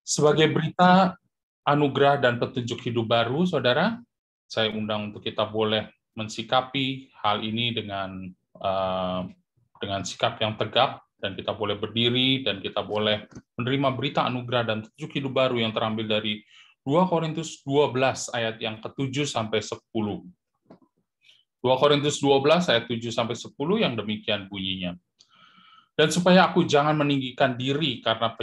Sebagai berita anugerah dan petunjuk hidup baru, saudara, saya undang untuk kita boleh mensikapi hal ini dengan sikap yang tegap, dan kita boleh berdiri, dan kita boleh menerima berita anugerah dan petunjuk hidup baru yang terambil dari 2 Korintus 12 ayat yang ke-7 sampai 10. 2 Korintus 12 ayat 7 sampai 10 yang demikian bunyinya. Dan supaya aku jangan meninggikan diri karena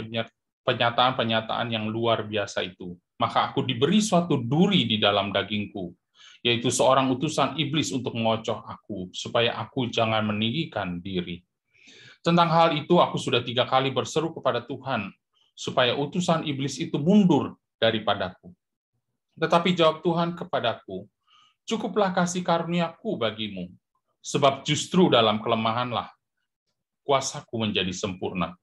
pernyataan-pernyataan yang luar biasa itu, maka aku diberi suatu duri di dalam dagingku, yaitu seorang utusan iblis untuk mengocoh aku, supaya aku jangan meninggikan diri. Tentang hal itu aku sudah 3 kali berseru kepada Tuhan, supaya utusan iblis itu mundur daripadaku. Tetapi jawab Tuhan kepadaku, cukuplah kasih karuniaku bagimu, sebab justru dalam kelemahanlah kuasaku menjadi sempurna.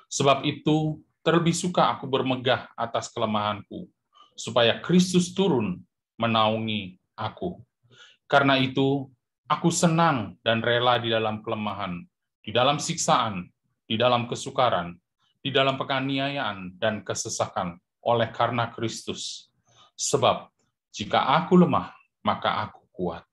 Sebab itu, terlebih suka aku bermegah atas kelemahanku, supaya Kristus turun menaungi aku. Karena itu, aku senang dan rela di dalam kelemahan, di dalam siksaan, di dalam kesukaran, di dalam penganiayaan dan kesesakan oleh karena Kristus. Sebab, jika aku lemah, maka aku kuat.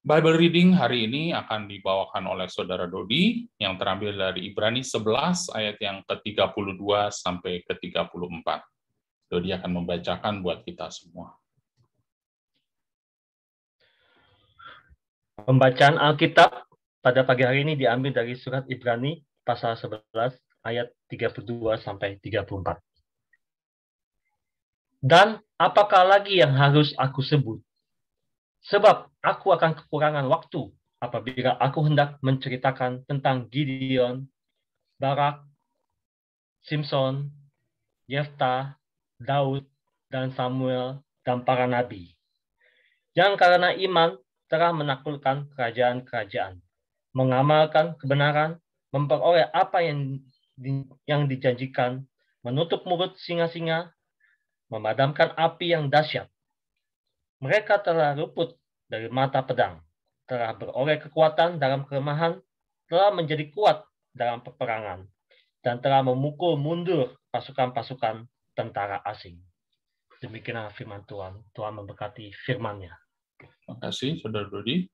Bible reading hari ini akan dibawakan oleh Saudara Dodi yang terambil dari Ibrani 11 ayat yang ke-32 sampai ke-34. Dodi akan membacakan buat kita semua. Pembacaan Alkitab pada pagi hari ini diambil dari surat Ibrani pasal 11 ayat 32 sampai 34. Dan apakah lagi yang harus aku sebut? Sebab aku akan kekurangan waktu apabila aku hendak menceritakan tentang Gideon, Barak, Simson, Yefta, Daud, dan Samuel, dan para nabi, yang karena iman telah menaklukkan kerajaan-kerajaan, mengamalkan kebenaran, memperoleh apa yang dijanjikan, menutup mulut singa-singa, memadamkan api yang dahsyat. Mereka telah luput dari mata pedang, telah beroleh kekuatan dalam kelemahan, telah menjadi kuat dalam peperangan, dan telah memukul mundur pasukan-pasukan tentara asing. Demikianlah firman Tuhan. Tuhan memberkati firman-Nya. Terima kasih, Saudara Dodi.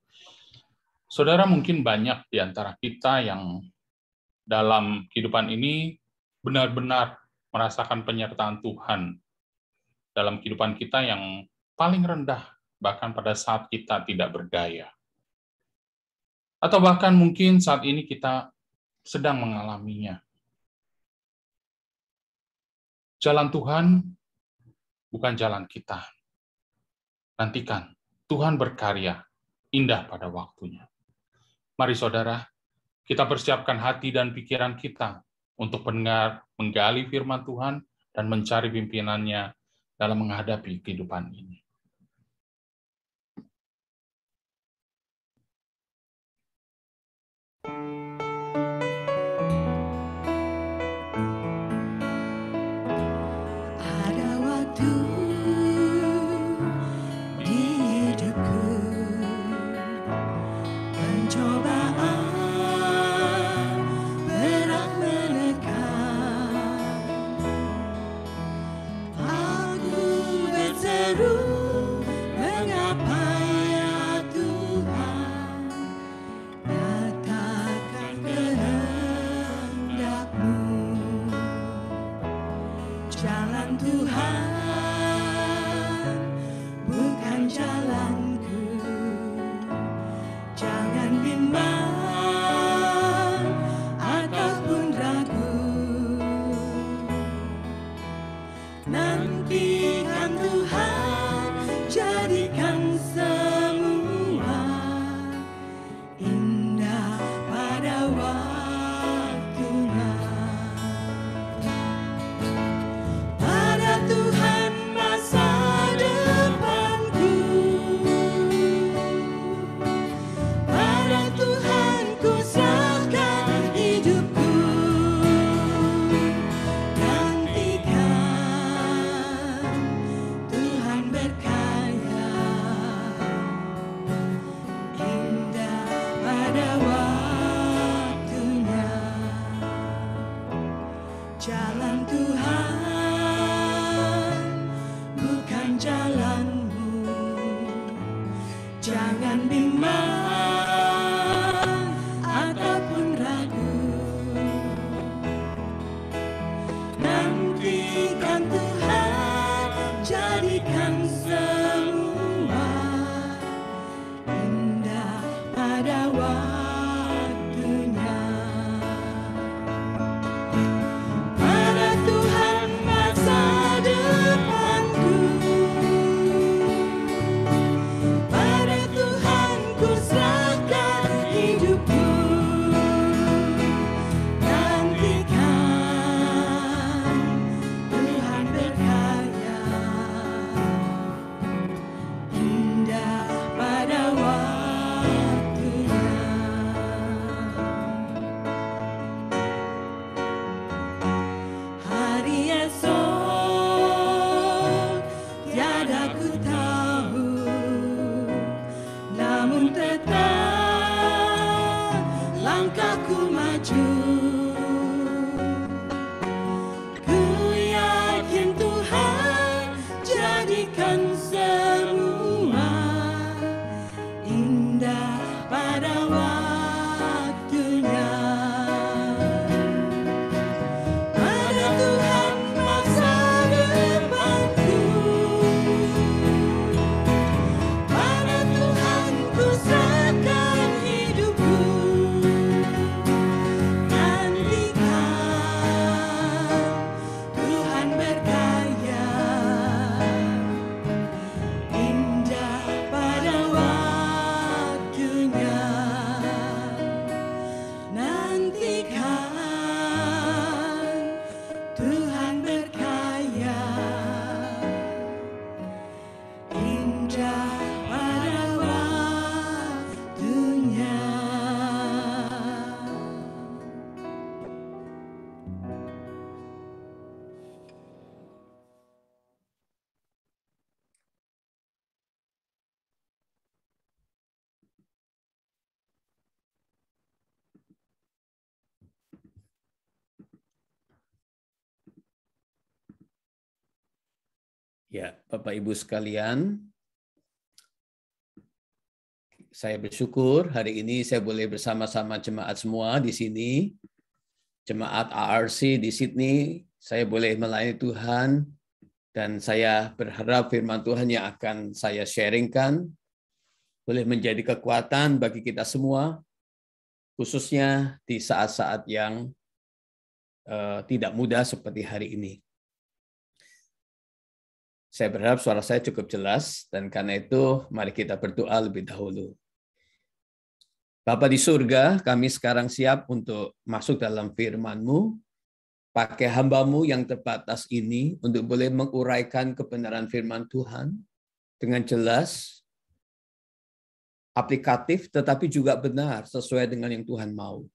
Saudara, mungkin banyak di antara kita yang dalam kehidupan ini benar-benar merasakan penyertaan Tuhan dalam kehidupan kita yang paling rendah, bahkan pada saat kita tidak berdaya. Atau bahkan mungkin saat ini kita sedang mengalaminya. Jalan Tuhan bukan jalan kita. Nantikan, Tuhan berkarya indah pada waktunya. Mari saudara, kita persiapkan hati dan pikiran kita untuk mendengar, menggali firman Tuhan, dan mencari pimpinannya dalam menghadapi kehidupan ini. Tuhan Jalan Tuhan bukan jalanmu, jangan bimbang ataupun ragu. Nantikan Tuhan, jadikan semua indah pada waktunya. Pada Tuhan masa depanku, pada Tuhan ku serahkan hidupku. Nantikan Tuhan berkarya indah pada waktunya. Hari esok tiada ku tahu, namun tetap langkahku maju. Ku yakin Tuhan jadikan semua indah pada waktunya. Pada Tuhan masa depanku, pada Tuhan ku serahkan hidupku. Nantikan Tuhan berkarya indah pada waktunya. Nantikan Tuhan berkarya indah pada waktunya. Ya, Bapak Ibu sekalian, saya bersyukur hari ini saya boleh bersama-sama jemaat semua di sini, jemaat ARC di Sydney. Saya boleh melayani Tuhan dan saya berharap firman Tuhan yang akan saya sharingkan boleh menjadi kekuatan bagi kita semua, khususnya di saat-saat yang tidak mudah seperti hari ini. Saya berharap suara saya cukup jelas, dan karena itu mari kita berdoa lebih dahulu. Bapa di surga, kami sekarang siap untuk masuk dalam firman-Mu. Pakai hamba-Mu yang terbatas ini untuk boleh menguraikan kebenaran firman Tuhan dengan jelas, aplikatif, tetapi juga benar sesuai dengan yang Tuhan mau.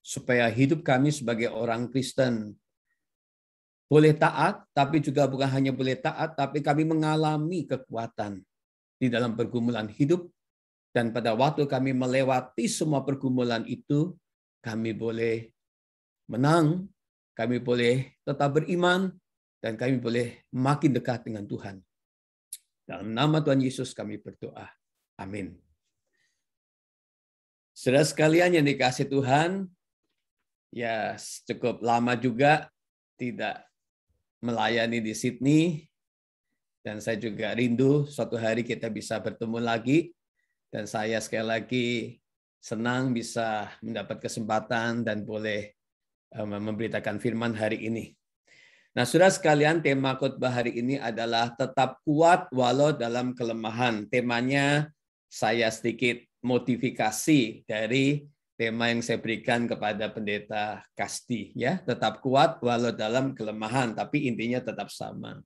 Supaya hidup kami sebagai orang Kristen boleh taat, tapi juga bukan hanya boleh taat, tapi kami mengalami kekuatan di dalam pergumulan hidup. Dan pada waktu kami melewati semua pergumulan itu, kami boleh menang, kami boleh tetap beriman, dan kami boleh makin dekat dengan Tuhan. Dalam nama Tuhan Yesus kami berdoa. Amin. Saudara sekalian yang dikasihi Tuhan, ya cukup lama juga tidak melayani di Sydney, dan saya juga rindu suatu hari kita bisa bertemu lagi, dan saya sekali lagi senang bisa mendapat kesempatan dan boleh memberitakan firman hari ini. Nah, saudara sekalian, tema khotbah hari ini adalah tetap kuat walau dalam kelemahan. Temanya saya sedikit modifikasi dari tema yang saya berikan kepada pendeta Kasti, ya, tetap kuat walau dalam kelemahan, tapi intinya tetap sama.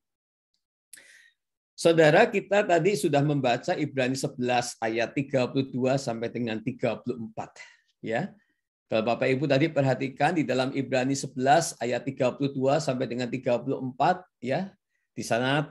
Saudara, kita tadi sudah membaca Ibrani 11 ayat 32 sampai dengan 34, ya. Kalau Bapak Ibu tadi perhatikan di dalam Ibrani 11 ayat 32 sampai dengan 34, ya. Di sana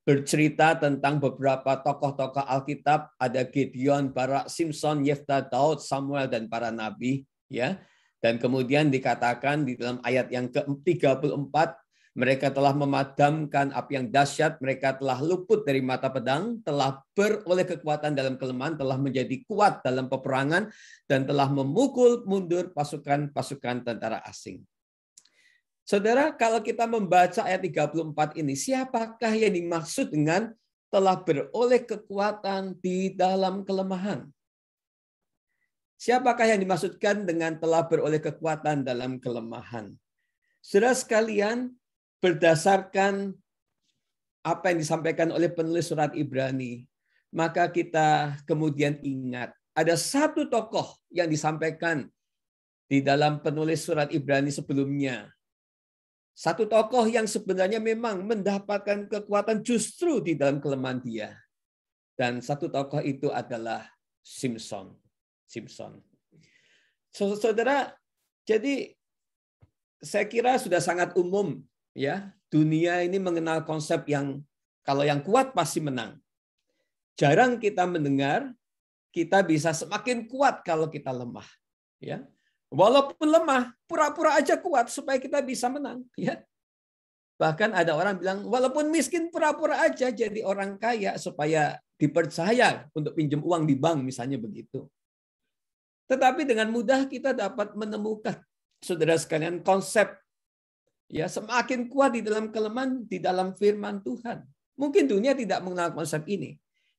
bercerita tentang beberapa tokoh-tokoh Alkitab, ada Gideon, Barak, Simson, Yefta, Daud, Samuel, dan para nabi, ya. Dan kemudian dikatakan di dalam ayat yang ke-34, mereka telah memadamkan api yang dahsyat, mereka telah luput dari mata pedang, telah beroleh kekuatan dalam kelemahan, telah menjadi kuat dalam peperangan, dan telah memukul mundur pasukan-pasukan tentara asing. Saudara, kalau kita membaca ayat 34 ini, siapakah yang dimaksud dengan telah beroleh kekuatan di dalam kelemahan? Siapakah yang dimaksudkan dengan telah beroleh kekuatan dalam kelemahan? Saudara sekalian, berdasarkan apa yang disampaikan oleh penulis surat Ibrani, maka kita kemudian ingat ada satu tokoh yang disampaikan di dalam penulis surat Ibrani sebelumnya. Satu tokoh yang sebenarnya memang mendapatkan kekuatan justru di dalam kelemahan dia. Dan satu tokoh itu adalah Simson. Saudara, jadi saya kira sudah sangat umum ya, dunia ini mengenal konsep yang kalau yang kuat pasti menang. Jarang kita mendengar kita bisa semakin kuat kalau kita lemah, ya. Walaupun lemah, pura-pura aja kuat supaya kita bisa menang, ya. Bahkan ada orang bilang, walaupun miskin pura-pura aja jadi orang kaya supaya dipercaya untuk pinjam uang di bank misalnya begitu. Tetapi dengan mudah kita dapat menemukan, saudara sekalian, konsep ya semakin kuat di dalam kelemahan di dalam firman Tuhan. Mungkin dunia tidak mengenal konsep ini,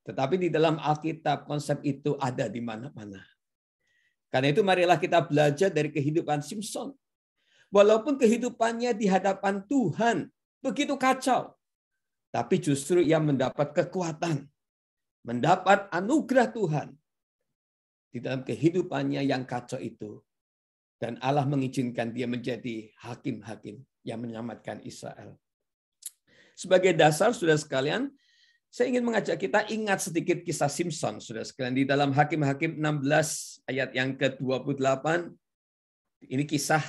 tetapi di dalam Alkitab konsep itu ada di mana-mana. Karena itu marilah kita belajar dari kehidupan Simson. Walaupun kehidupannya di hadapan Tuhan begitu kacau, tapi justru ia mendapat kekuatan, mendapat anugerah Tuhan di dalam kehidupannya yang kacau itu. Dan Allah mengizinkan dia menjadi hakim-hakim yang menyelamatkan Israel. Sebagai dasar, saudara sekalian, saya ingin mengajak kita ingat sedikit kisah Simson, saudara sekalian. Di dalam Hakim-Hakim 16 ayat yang ke-28, ini kisah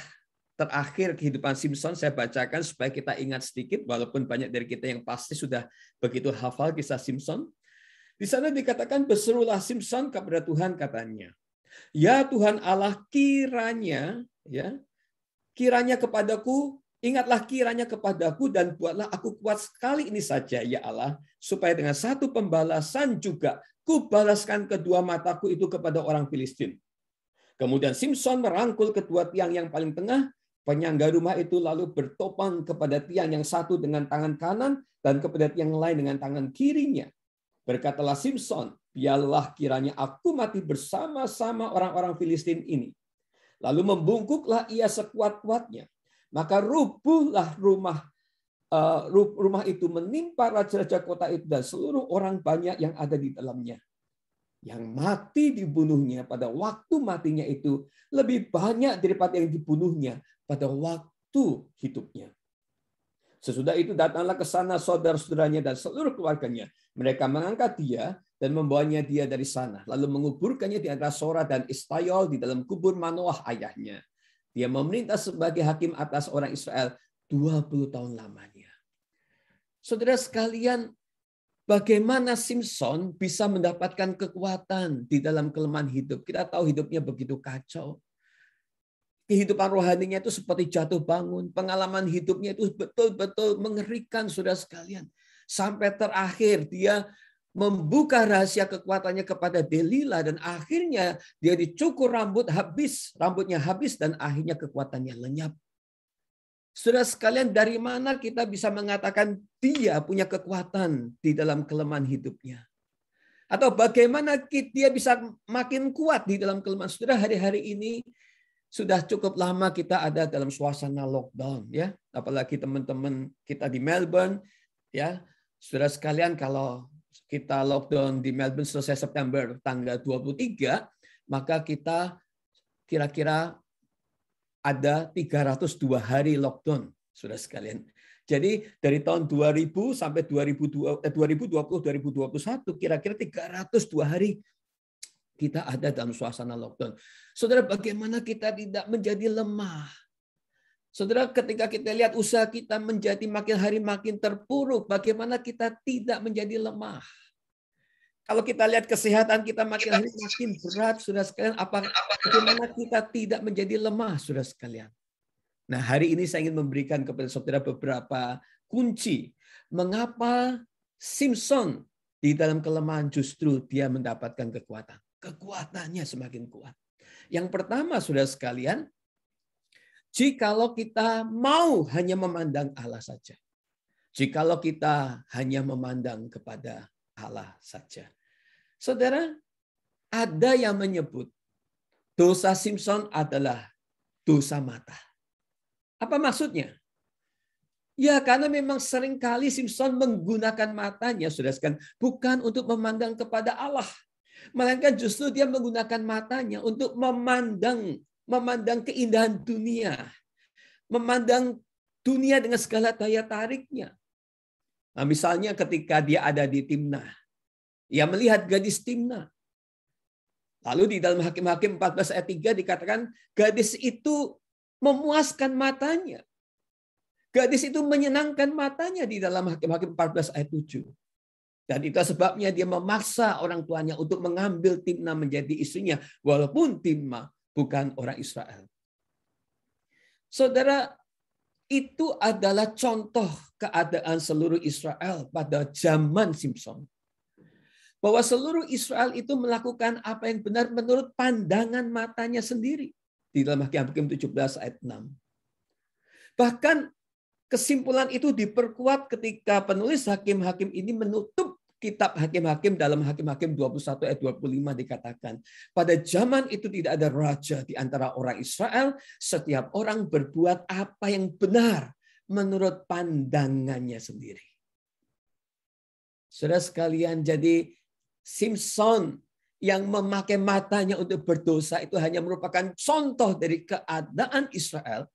terakhir kehidupan Simson, saya bacakan supaya kita ingat sedikit, walaupun banyak dari kita yang pasti sudah begitu hafal kisah Simson. Di sana dikatakan, berserulah Simson kepada Tuhan, katanya, ya Tuhan Allah, kiranya kepadaku, ingatlah kiranya kepadaku dan buatlah aku kuat sekali ini saja, ya Allah, supaya dengan satu pembalasan juga kubalaskan kedua mataku itu kepada orang Filistin. Kemudian Simson merangkul kedua tiang yang paling tengah, penyangga rumah itu lalu bertopang kepada tiang yang satu dengan tangan kanan dan kepada tiang lain dengan tangan kirinya. Berkatalah Simson, biarlah kiranya aku mati bersama-sama orang-orang Filistin ini. Lalu membungkuklah ia sekuat-kuatnya. Maka rubuhlah rumah itu menimpa raja-raja kota itu dan seluruh orang banyak yang ada di dalamnya. Yang mati dibunuhnya pada waktu matinya itu lebih banyak daripada yang dibunuhnya pada waktu hidupnya. Sesudah itu datanglah ke sana saudara-saudaranya dan seluruh keluarganya. Mereka mengangkat dia dan membawanya dia dari sana. Lalu menguburkannya di antara Sora dan Istayol di dalam kubur Manoah ayahnya. Dia memerintah sebagai hakim atas orang Israel 20 tahun lamanya. Saudara sekalian, bagaimana Simson bisa mendapatkan kekuatan di dalam kelemahan hidup? Kita tahu hidupnya begitu kacau. Kehidupan rohaninya itu seperti jatuh bangun. Pengalaman hidupnya itu betul-betul mengerikan, saudara sekalian. Sampai terakhir dia membuka rahasia kekuatannya kepada Delila dan akhirnya dia dicukur rambutnya habis dan akhirnya kekuatannya lenyap. Saudara sekalian, dari mana kita bisa mengatakan dia punya kekuatan di dalam kelemahan hidupnya? Atau bagaimana dia bisa makin kuat di dalam kelemahan? Saudara, hari-hari ini sudah cukup lama kita ada dalam suasana lockdown, ya. Apalagi teman-teman kita di Melbourne, ya. Saudara sekalian, kalau kita lockdown di Melbourne selesai September tanggal 23, maka kita kira-kira ada 302 hari lockdown, saudara sekalian. Jadi dari tahun 2000 sampai 2020-2021, kira-kira 302 hari kita ada dalam suasana lockdown. Saudara, bagaimana kita tidak menjadi lemah? Saudara, ketika kita lihat usaha kita menjadi makin hari makin terpuruk, bagaimana kita tidak menjadi lemah? Kalau kita lihat kesehatan kita makin hari makin berat, saudara sekalian. Bagaimana kita tidak menjadi lemah, saudara sekalian? Nah, hari ini saya ingin memberikan kepada saudara beberapa kunci. Mengapa Simpson di dalam kelemahan justru dia mendapatkan kekuatan. Kekuatannya semakin kuat. Yang pertama, saudara sekalian, jikalau kita mau hanya memandang Allah saja. Jikalau kita hanya memandang kepada Allah saja. Saudara, ada yang menyebut dosa Simpson adalah dosa mata. Apa maksudnya? Ya, karena memang seringkali Simpson menggunakan matanya, saudara sekalian, bukan untuk memandang kepada Allah. Melainkan justru dia menggunakan matanya untuk memandang keindahan dunia. Memandang dunia dengan segala daya tariknya. Nah, misalnya ketika dia ada di Timnah. Ia melihat gadis Timnah. Lalu di dalam Hakim-Hakim 14 ayat 3 dikatakan gadis itu memuaskan matanya. Gadis itu menyenangkan matanya di dalam Hakim-Hakim 14 ayat 7. Dan itu sebabnya dia memaksa orang tuanya untuk mengambil Timnah menjadi istrinya. Walaupun Timnah bukan orang Israel. Saudara, itu adalah contoh keadaan seluruh Israel pada zaman Simpson. Bahwa seluruh Israel itu melakukan apa yang benar menurut pandangan matanya sendiri. Di dalam Hakim-Hakim 17 ayat 6. Bahkan kesimpulan itu diperkuat ketika penulis Hakim-Hakim ini menutup kitab Hakim-Hakim dalam Hakim-Hakim 21 ayat 25 dikatakan. Pada zaman itu tidak ada raja di antara orang Israel. Setiap orang berbuat apa yang benar menurut pandangannya sendiri. Saudara sekalian, jadi Simpson yang memakai matanya untuk berdosa itu hanya merupakan contoh dari keadaan Israel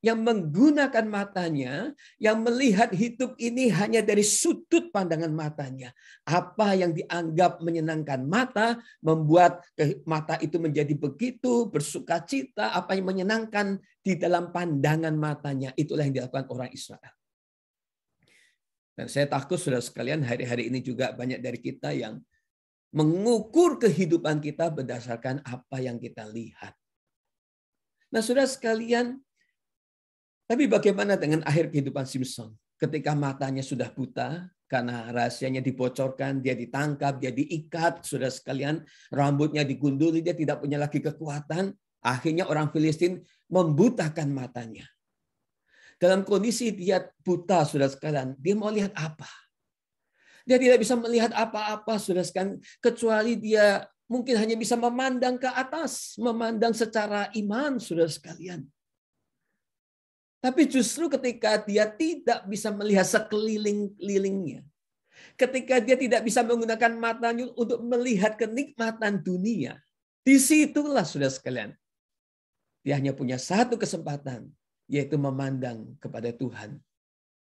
yang menggunakan matanya, yang melihat hidup ini hanya dari sudut pandangan matanya. Apa yang dianggap menyenangkan mata, membuat mata itu menjadi begitu, bersukacita, apa yang menyenangkan di dalam pandangan matanya, itulah yang dilakukan orang Israel. Dan saya takut saudara sekalian, hari-hari ini juga banyak dari kita yang mengukur kehidupan kita berdasarkan apa yang kita lihat. Nah, saudara sekalian, tapi bagaimana dengan akhir kehidupan Simpson? Ketika matanya sudah buta, karena rahasianya dibocorkan, dia ditangkap, dia diikat, saudara sekalian, rambutnya digunduli, dia tidak punya lagi kekuatan. Akhirnya orang Filistin membutakan matanya. Dalam kondisi dia buta, saudara sekalian, dia mau lihat apa? Dia tidak bisa melihat apa-apa, saudara sekalian, kecuali dia mungkin hanya bisa memandang ke atas, memandang secara iman, saudara sekalian. Tapi justru ketika dia tidak bisa melihat sekeliling-kelilingnya, ketika dia tidak bisa menggunakan matanya untuk melihat kenikmatan dunia, disitulah saudara sekalian, dia hanya punya satu kesempatan, yaitu memandang kepada Tuhan.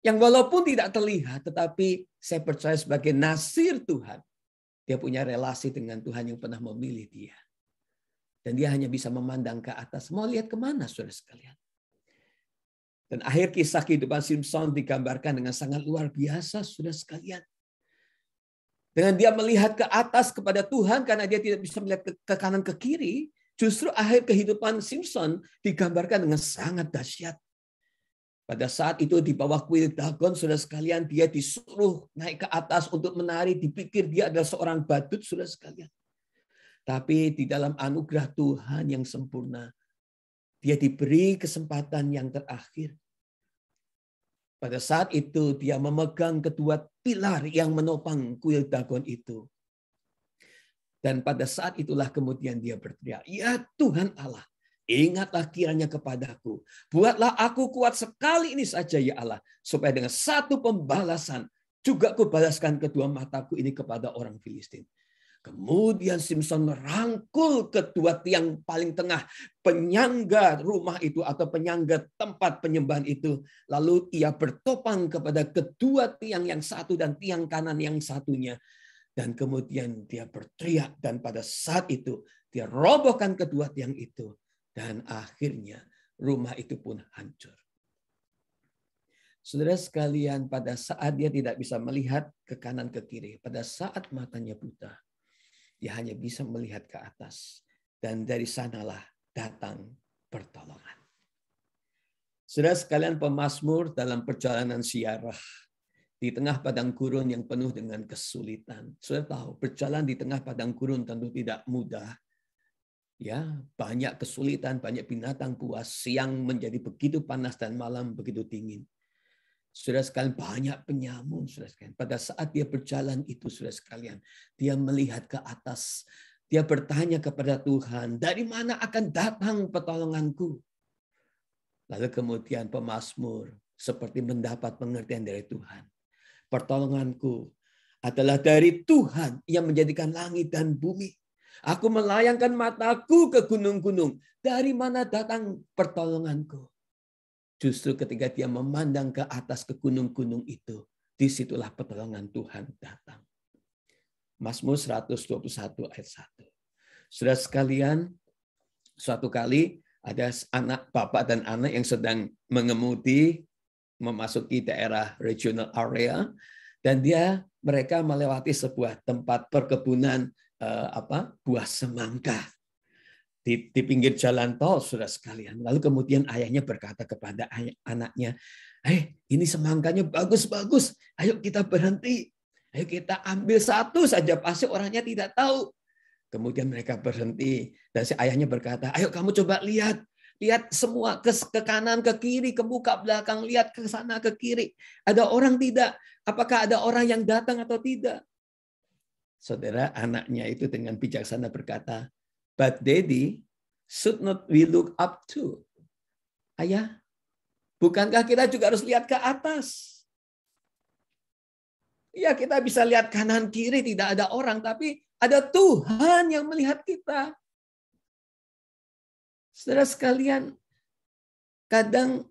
Yang walaupun tidak terlihat, tetapi saya percaya sebagai nasir Tuhan, dia punya relasi dengan Tuhan yang pernah memilih dia. Dan dia hanya bisa memandang ke atas. Mau lihat kemana, saudara sekalian? Dan akhir kisah kehidupan Simpson digambarkan dengan sangat luar biasa, saudara sekalian. Dengan dia melihat ke atas kepada Tuhan, karena dia tidak bisa melihat ke kanan ke kiri, justru akhir kehidupan Simpson digambarkan dengan sangat dahsyat. Pada saat itu di bawah kuil Dagon, saudara sekalian, dia disuruh naik ke atas untuk menari. Dipikir dia adalah seorang badut, saudara sekalian. Tapi di dalam anugerah Tuhan yang sempurna, dia diberi kesempatan yang terakhir. Pada saat itu dia memegang kedua pilar yang menopang kuil Dagon itu. Dan pada saat itulah kemudian dia berteriak, "Ya Tuhan Allah, ingatlah kiranya kepadaku. Buatlah aku kuat sekali ini saja ya Allah. Supaya dengan satu pembalasan juga kubalaskan kedua mataku ini kepada orang Filistin." Kemudian Simpson merangkul kedua tiang paling tengah penyangga rumah itu atau penyangga tempat penyembahan itu. Lalu ia bertopang kepada kedua tiang yang satu dan tiang kanan yang satunya. Dan kemudian dia berteriak dan pada saat itu dia robohkan kedua tiang itu. Dan akhirnya rumah itu pun hancur. Saudara sekalian, pada saat dia tidak bisa melihat ke kanan ke kiri, pada saat matanya buta, dia hanya bisa melihat ke atas. Dan dari sanalah datang pertolongan. Saudara sekalian, pemazmur dalam perjalanan ziarah di tengah padang gurun yang penuh dengan kesulitan. Saudara tahu, berjalan di tengah padang gurun tentu tidak mudah. Ya, banyak kesulitan, banyak binatang buas, siang menjadi begitu panas dan malam begitu dingin. Saudara sekalian, banyak penyamun, saudara sekalian. Pada saat dia berjalan itu, saudara sekalian, dia melihat ke atas. Dia bertanya kepada Tuhan, dari mana akan datang pertolonganku? Lalu kemudian pemazmur seperti mendapat pengertian dari Tuhan. Pertolonganku adalah dari Tuhan yang menjadikan langit dan bumi. Aku melayangkan mataku ke gunung-gunung. Dari mana datang pertolonganku? Justru ketika dia memandang ke atas ke gunung-gunung itu, disitulah pertolongan Tuhan datang. Mazmur 121 ayat 1. Saudara sekalian, suatu kali ada anak, bapak dan anak yang sedang mengemudi memasuki daerah regional area, dan mereka melewati sebuah tempat perkebunan buah semangka di pinggir jalan tol, saudara sekalian. Lalu kemudian ayahnya berkata kepada anaknya, ini semangkanya bagus-bagus, ayo kita berhenti, ayo kita ambil satu saja, pasti orangnya tidak tahu. Kemudian mereka berhenti, dan si ayahnya berkata, ayo kamu coba lihat semua ke kanan, ke kiri, ke muka belakang, lihat ke sana, ke kiri. Ada orang tidak? Apakah ada orang yang datang atau tidak? Saudara, anaknya itu dengan bijaksana berkata, but daddy, should not we look up to? Ayah, bukankah kita juga harus lihat ke atas? Ya, kita bisa lihat kanan kiri, tidak ada orang, tapi ada Tuhan yang melihat kita. Saudara sekalian, kadang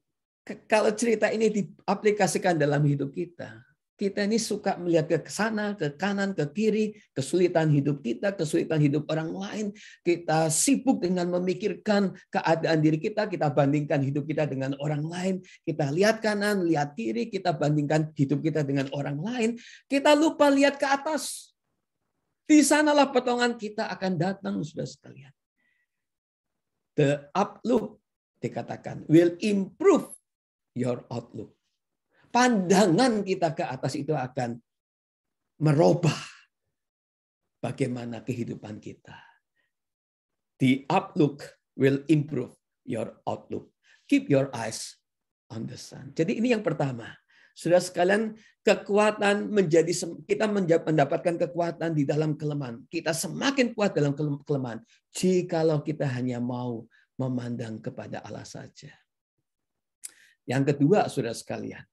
kalau cerita ini diaplikasikan dalam hidup kita, kita ini suka melihat ke sana, ke kanan, ke kiri, kesulitan hidup kita, kesulitan hidup orang lain. Kita sibuk dengan memikirkan keadaan diri kita bandingkan hidup kita dengan orang lain. Kita lihat kanan, lihat kiri, kita bandingkan hidup kita dengan orang lain. Kita lupa lihat ke atas. Di sanalah pertolongan kita akan datang, saudara sekalian. The outlook, dikatakan, will improve your outlook. Pandangan kita ke atas itu akan merubah bagaimana kehidupan kita. The outlook will improve your outlook. Keep your eyes on the sun. Jadi ini yang pertama. Saudara sekalian, kekuatan kita mendapatkan kekuatan di dalam kelemahan. Kita semakin kuat dalam kelemahan jikalau kita hanya mau memandang kepada Allah saja. Yang kedua, saudara sekalian,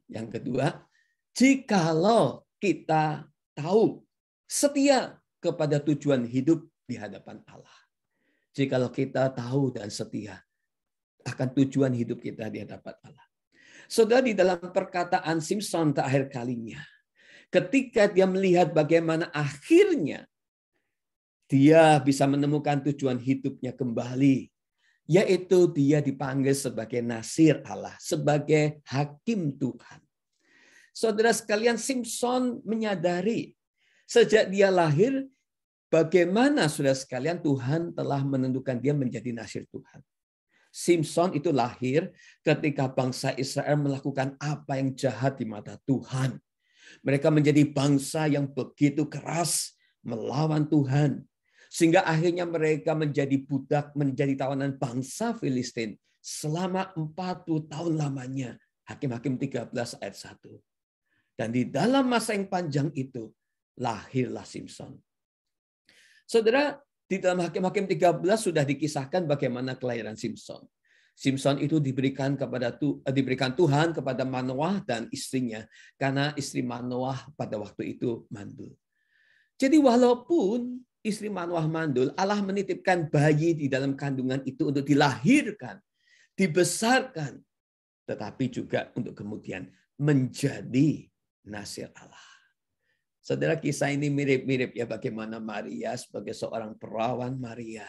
yang kedua, jikalau kita tahu setia kepada tujuan hidup di hadapan Allah. Jikalau kita tahu dan setia akan tujuan hidup kita di hadapan Allah. Saudara, di dalam perkataan Simpson terakhir kalinya, ketika dia melihat bagaimana akhirnya dia bisa menemukan tujuan hidupnya kembali, yaitu dia dipanggil sebagai Nasir Allah, sebagai hakim Tuhan. Saudara sekalian, Simpson menyadari sejak dia lahir bagaimana, saudara sekalian, Tuhan telah menentukan dia menjadi Nasir Tuhan. Simpson itu lahir ketika bangsa Israel melakukan apa yang jahat di mata Tuhan. Mereka menjadi bangsa yang begitu keras melawan Tuhan. Sehingga akhirnya mereka menjadi budak, menjadi tawanan bangsa Filistin selama 40 tahun lamanya. Hakim-Hakim 13 ayat 1. Dan di dalam masa yang panjang itu, lahirlah Simpson. Saudara, di dalam Hakim-Hakim 13 sudah dikisahkan bagaimana kelahiran Simpson. Simpson itu diberikan Tuhan kepada Manoah dan istrinya, karena istri Manoah pada waktu itu mandul. Jadi walaupun istri Manoah mandul, Allah menitipkan bayi di dalam kandungan itu untuk dilahirkan, dibesarkan, tetapi juga untuk kemudian menjadi Nasir Allah. Saudara, kisah ini mirip-mirip ya bagaimana Maria sebagai seorang perawan Maria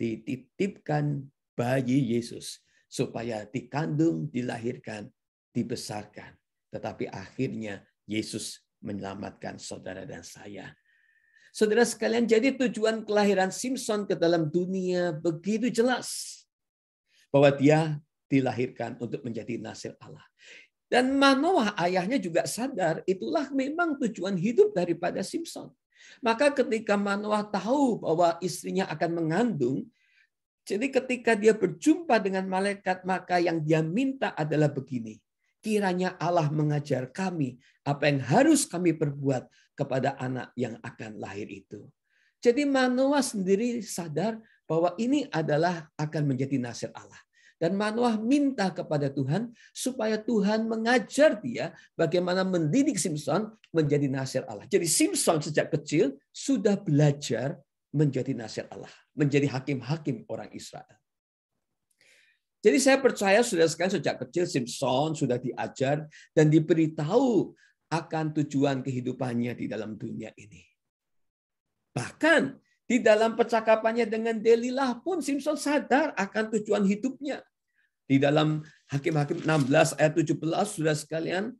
dititipkan bayi Yesus supaya dikandung, dilahirkan dibesarkan. Tetapi akhirnya Yesus menyelamatkan saudara dan saya. Saudara sekalian, jadi tujuan kelahiran Simson ke dalam dunia begitu jelas. Bahwa dia dilahirkan untuk menjadi nasir Allah. Dan Manoah ayahnya juga sadar itulah memang tujuan hidup daripada Simson. Maka ketika Manoah tahu bahwa istrinya akan mengandung, jadi ketika dia berjumpa dengan malaikat, maka yang dia minta adalah begini. Kiranya Allah mengajar kami apa yang harus kami perbuat kepada anak yang akan lahir itu. Jadi Manoah sendiri sadar bahwa ini adalah akan menjadi nasir Allah. Dan Manoah minta kepada Tuhan supaya Tuhan mengajar dia bagaimana mendidik Simson menjadi nasir Allah. Jadi Simson sejak kecil sudah belajar menjadi nasir Allah, menjadi hakim-hakim orang Israel. Jadi saya percaya saudara sekalian sejak kecil Simson sudah diajar dan diberitahu akan tujuan kehidupannya di dalam dunia ini. Bahkan di dalam percakapannya dengan Delilah pun Simson sadar akan tujuan hidupnya. Di dalam Hakim-Hakim 16 ayat 17, saudara sekalian,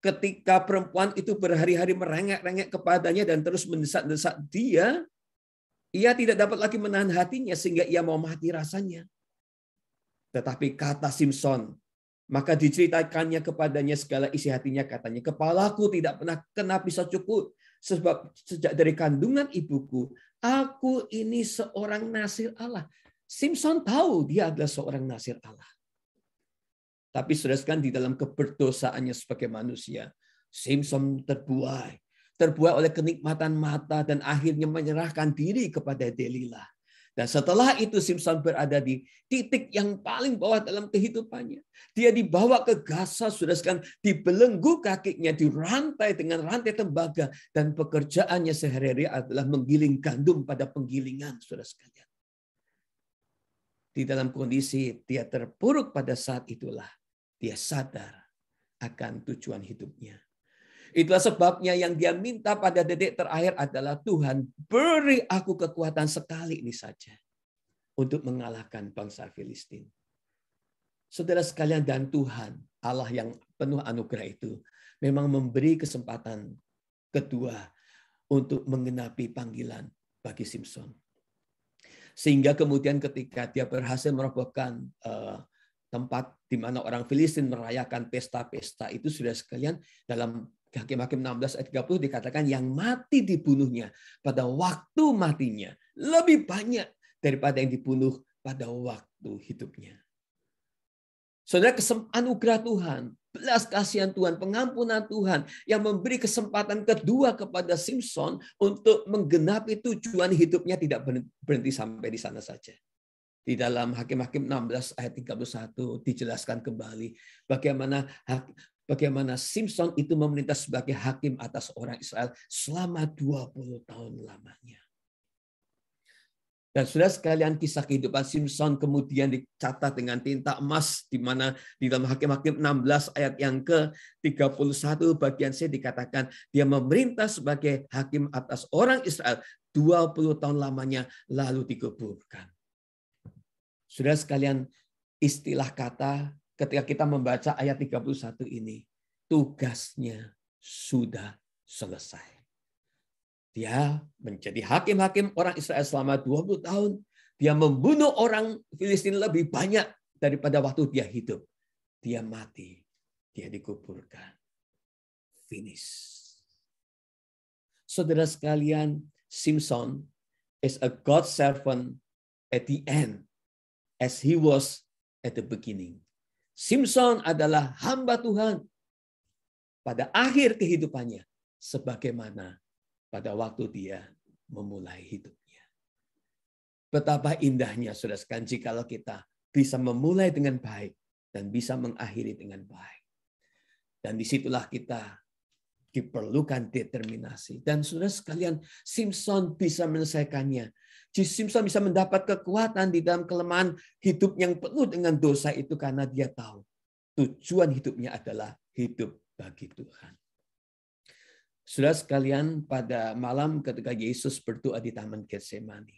ketika perempuan itu berhari-hari merengek-rengek kepadanya dan terus mendesak-desak dia, ia tidak dapat lagi menahan hatinya sehingga ia mau mati rasanya. Tetapi kata Simson, maka diceritakannya kepadanya segala isi hatinya, katanya, kepalaku tidak pernah kena pisau cukur, sebab sejak dari kandungan ibuku, aku ini seorang nasir Allah. Simson tahu dia adalah seorang nasir Allah. Tapi saudara sekalian, di dalam keberdosaannya sebagai manusia, Simson terbuai oleh kenikmatan mata dan akhirnya menyerahkan diri kepada Delilah. Dan setelah itu Simson berada di titik yang paling bawah dalam kehidupannya. Dia dibawa ke Gaza, saudara sekalian, dibelenggu kakinya, dirantai dengan rantai tembaga, dan pekerjaannya sehari-hari adalah menggiling gandum pada penggilingan, saudara sekalian. Di dalam kondisi dia terpuruk pada saat itulah dia sadar akan tujuan hidupnya. Itulah sebabnya yang dia minta pada detik terakhir adalah, Tuhan, beri aku kekuatan sekali ini saja untuk mengalahkan bangsa Filistin. Saudara sekalian, dan Tuhan, Allah yang penuh anugerah itu, memang memberi kesempatan kedua untuk menggenapi panggilan bagi Simson. Sehingga kemudian ketika dia berhasil merobohkan tempat di mana orang Filistin merayakan pesta-pesta itu, saudara sekalian, dalam Hakim-Hakim 16 ayat 30 dikatakan yang mati dibunuhnya pada waktu matinya lebih banyak daripada yang dibunuh pada waktu hidupnya. Saudara, anugerah Tuhan, belas kasihan Tuhan, pengampunan Tuhan yang memberi kesempatan kedua kepada Simson untuk menggenapi tujuan hidupnya tidak berhenti sampai di sana saja. Di dalam Hakim-Hakim 16 ayat 31 dijelaskan kembali bagaimana Simson itu memerintah sebagai hakim atas orang Israel selama 20 tahun lamanya. Dan saudara sekalian, kisah kehidupan Simson kemudian dicatat dengan tinta emas, di mana di dalam Hakim-Hakim 16 ayat yang ke-31 bagian C dikatakan dia memerintah sebagai hakim atas orang Israel 20 tahun lamanya lalu dikuburkan. Saudara sekalian, istilah kata ketika kita membaca ayat 31 ini, tugasnya sudah selesai. Dia menjadi hakim-hakim orang Israel selama 20 tahun. Dia membunuh orang Filistin lebih banyak daripada waktu dia hidup. Dia mati. Dia dikuburkan. Finish. Saudara sekalian, Simson is a God servant at the end as he was at the beginning. Simson adalah hamba Tuhan pada akhir kehidupannya sebagaimana pada waktu dia memulai hidupnya. Betapa indahnya, saudara sekalian, jikalau kita bisa memulai dengan baik dan bisa mengakhiri dengan baik. Dan disitulah kita diperlukan determinasi. Dan saudara sekalian, Simson bisa menyelesaikannya. Simson bisa mendapat kekuatan di dalam kelemahan hidup yang penuh dengan dosa itu karena dia tahu tujuan hidupnya adalah hidup bagi Tuhan. Saudara sekalian, pada malam ketika Yesus berdoa di Taman Getsemani,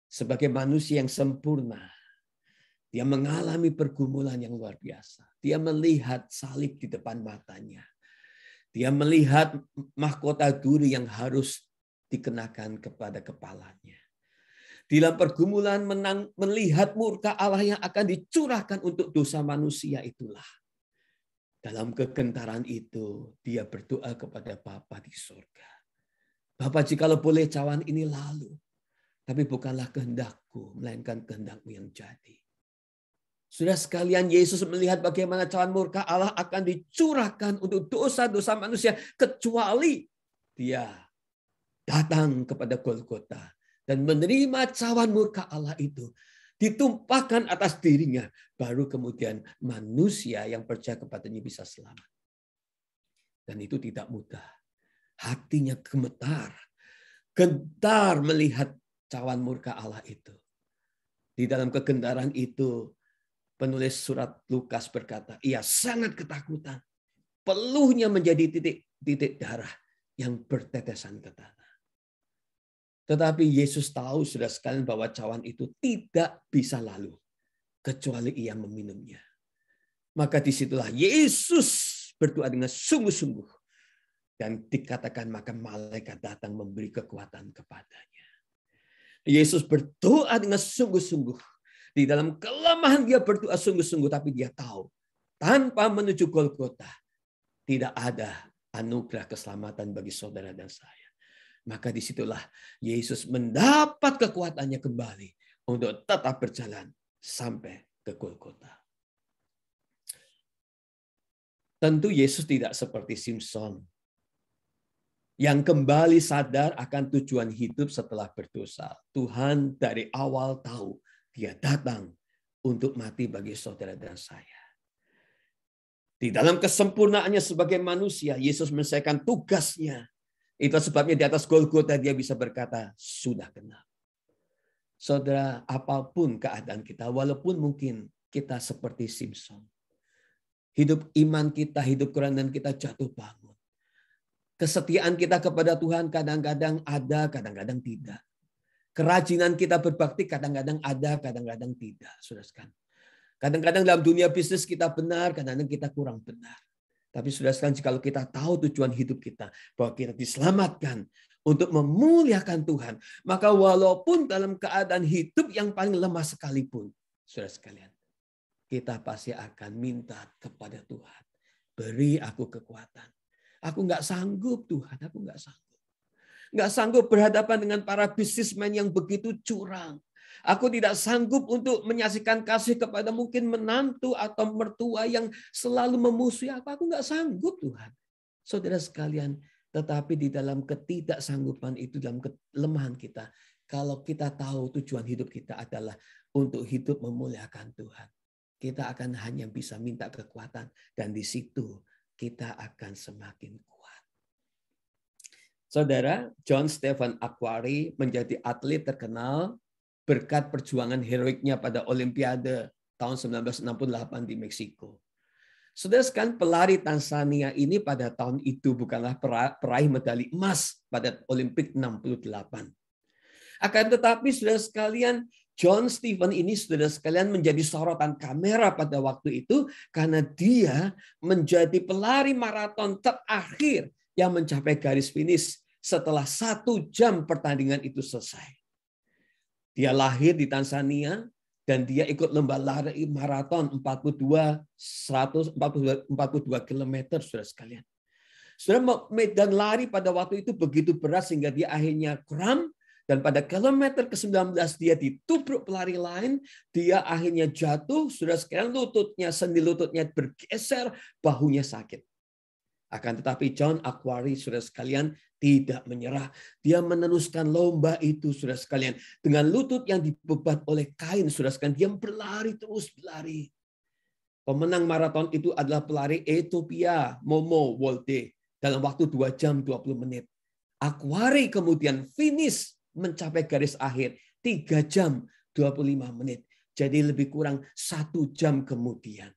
sebagai manusia yang sempurna, Dia mengalami pergumulan yang luar biasa. Dia melihat salib di depan matanya. Dia melihat mahkota duri yang harus dikenakan kepada kepalanya. Di dalam pergumulan melihat murka Allah yang akan dicurahkan untuk dosa manusia itulah. Dalam kegentaran itu, dia berdoa kepada Bapa di surga. Bapa, jikalau boleh cawan ini lalu, tapi bukanlah kehendakku, melainkan kehendak-Mu yang jadi. Sudah sekalian, Yesus melihat bagaimana cawan murka Allah akan dicurahkan untuk dosa-dosa manusia, kecuali dia datang kepada Golgota dan menerima cawan murka Allah itu, ditumpahkan atas dirinya, baru kemudian manusia yang percaya kepadanya bisa selamat. Dan itu tidak mudah. Hatinya gemetar, gentar melihat cawan murka Allah itu. Di dalam kegentaran itu, penulis surat Lukas berkata, ia sangat ketakutan. Peluhnya menjadi titik-titik darah yang bertetesan ke tanah. Tetapi Yesus tahu sudah sekalian bahwa cawan itu tidak bisa lalu kecuali ia meminumnya. Maka disitulah Yesus berdoa dengan sungguh-sungguh. Dan dikatakan maka malaikat datang memberi kekuatan kepadanya. Yesus berdoa dengan sungguh-sungguh. Di dalam kelemahan dia berdoa sungguh-sungguh. Tapi dia tahu tanpa menuju Golgota tidak ada anugerah keselamatan bagi saudara dan saya. Maka disitulah Yesus mendapat kekuatannya kembali untuk tetap berjalan sampai ke Golgota. Tentu Yesus tidak seperti Simson yang kembali sadar akan tujuan hidup setelah berdosa. Tuhan dari awal tahu dia datang untuk mati bagi saudara dan saya. Di dalam kesempurnaannya sebagai manusia, Yesus menyelesaikan tugasnya. Itu sebabnya di atas Golgota dia bisa berkata, sudah genap. Saudara, apapun keadaan kita, walaupun mungkin kita seperti Simson, hidup iman kita, hidup kerendahan kita jatuh bangun. Kesetiaan kita kepada Tuhan kadang-kadang ada, kadang-kadang tidak. Kerajinan kita berbakti kadang-kadang ada, kadang-kadang tidak. Saudara, kadang-kadang dalam dunia bisnis kita benar, kadang-kadang kita kurang benar. Tapi sudah sekalian, jika kita tahu tujuan hidup kita, bahwa kita diselamatkan untuk memuliakan Tuhan, maka walaupun dalam keadaan hidup yang paling lemah sekalipun, sudah sekalian, kita pasti akan minta kepada Tuhan, beri aku kekuatan. Aku nggak sanggup Tuhan, aku nggak sanggup. Nggak sanggup berhadapan dengan para bisnismen yang begitu curang. Aku tidak sanggup untuk menyaksikan kasih kepada mungkin menantu atau mertua yang selalu memusuhi aku. Aku nggak sanggup Tuhan. Saudara sekalian, tetapi di dalam ketidaksanggupan itu, dalam kelemahan kita, kalau kita tahu tujuan hidup kita adalah untuk hidup memuliakan Tuhan, kita akan hanya bisa minta kekuatan. Dan di situ kita akan semakin kuat. Saudara, John Stephen Akhwari menjadi atlet terkenal berkat perjuangan heroiknya pada Olimpiade tahun 1968 di Meksiko. Saudara sekalian, pelari Tanzania ini pada tahun itu bukanlah peraih medali emas pada Olimpik 68. Akan tetapi saudara sekalian, John Stephen ini saudara sekalian menjadi sorotan kamera pada waktu itu karena dia menjadi pelari maraton terakhir yang mencapai garis finish setelah 1 jam pertandingan itu selesai. Dia lahir di Tanzania dan dia ikut lomba lari maraton 42 km, saudara sekalian. Saudara, medan lari pada waktu itu begitu berat sehingga dia akhirnya kram, dan pada kilometer ke-19 dia ditubruk pelari lain, dia akhirnya jatuh, saudara sekalian, sendi lututnya bergeser, bahunya sakit. Akan tetapi John Akhwari, saudara sekalian, tidak menyerah. Dia meneruskan lomba itu, saudara sekalian. Dengan lutut yang dibebat oleh kain, saudara sekalian. Dia berlari, terus berlari. Pemenang maraton itu adalah pelari Ethiopia, Momo Wolde. Dalam waktu 2 jam 20 menit. Akhwari kemudian finish mencapai garis akhir 3 jam 25 menit. Jadi lebih kurang 1 jam kemudian.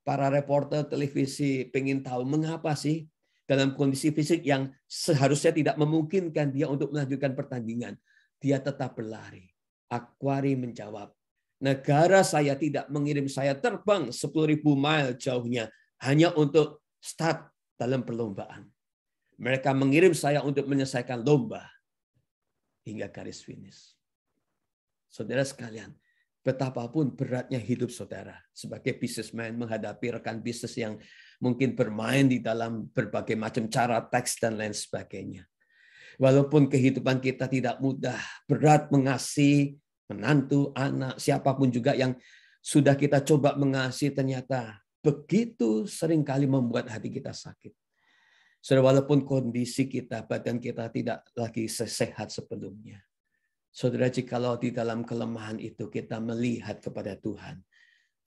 Para reporter televisi pengen tahu mengapa sih dalam kondisi fisik yang seharusnya tidak memungkinkan dia untuk melanjutkan pertandingan, dia tetap berlari. Akhwari menjawab, Negara saya tidak mengirim saya terbang 10.000 mil jauhnya hanya untuk start dalam perlombaan. Mereka mengirim saya untuk menyelesaikan lomba hingga garis finish. Saudara sekalian, betapapun beratnya hidup saudara sebagai businessman menghadapi rekan bisnis yang mungkin bermain di dalam berbagai macam cara teks dan lain sebagainya. Walaupun kehidupan kita tidak mudah, berat mengasihi menantu, anak, siapapun juga yang sudah kita coba mengasihi, ternyata begitu seringkali membuat hati kita sakit. Saudara, walaupun kondisi kita, badan kita tidak lagi sehat sebelumnya. Saudara, jikalau di dalam kelemahan itu kita melihat kepada Tuhan,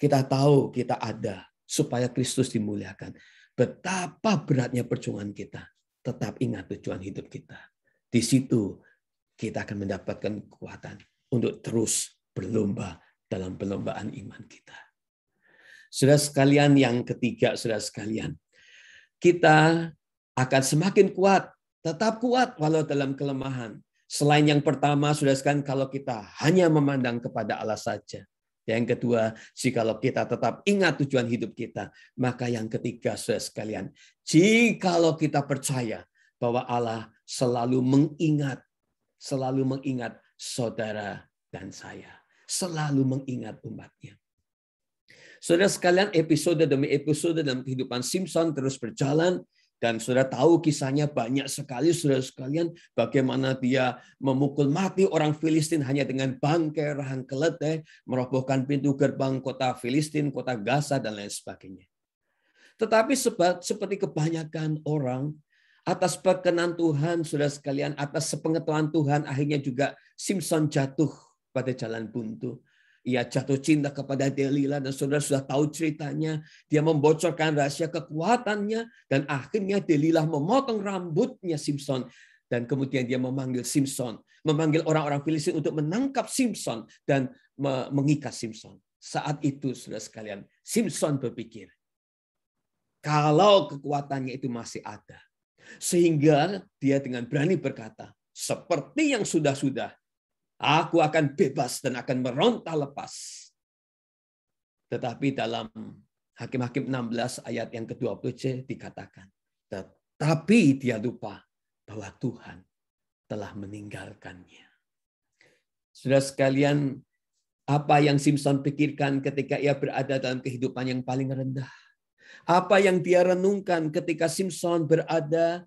kita tahu kita ada supaya Kristus dimuliakan. Betapa beratnya perjuangan kita, tetap ingat tujuan hidup kita. Di situ kita akan mendapatkan kekuatan untuk terus berlomba dalam perlombaan iman kita. Saudara sekalian, yang ketiga, saudara sekalian, kita akan semakin kuat, tetap kuat walau dalam kelemahan. Selain yang pertama, saudara sekalian, kalau kita hanya memandang kepada Allah saja. Yang kedua, jikalau kita tetap ingat tujuan hidup kita. Maka yang ketiga, saudara sekalian, jikalau kita percaya bahwa Allah selalu mengingat saudara dan saya. Selalu mengingat umatnya. Saudara sekalian, episode demi episode dalam kehidupan Simson terus berjalan. Dan saudara tahu kisahnya banyak sekali, saudara sekalian, bagaimana dia memukul mati orang Filistin hanya dengan bangkai rahang keledai, merobohkan pintu gerbang kota Filistin, kota Gaza, dan lain sebagainya. Tetapi seperti kebanyakan orang, atas perkenan Tuhan, saudara sekalian, atas sepengetahuan Tuhan, akhirnya juga Simson jatuh pada jalan buntu. Ia jatuh cinta kepada Delila, dan saudara sudah tahu ceritanya. Dia membocorkan rahasia kekuatannya, dan akhirnya Delila memotong rambutnya Simson. Dan kemudian dia memanggil Simson, memanggil orang-orang Filistin untuk menangkap Simson dan mengikat Simson. Saat itu, saudara sekalian, Simson berpikir, kalau kekuatannya itu masih ada, sehingga dia dengan berani berkata, seperti yang sudah-sudah, aku akan bebas dan akan meronta lepas. Tetapi dalam Hakim-Hakim 16 ayat yang ke-20 dikatakan, tetapi dia lupa bahwa Tuhan telah meninggalkannya. Saudara sekalian, apa yang Simson pikirkan ketika ia berada dalam kehidupan yang paling rendah? Apa yang dia renungkan ketika Simson berada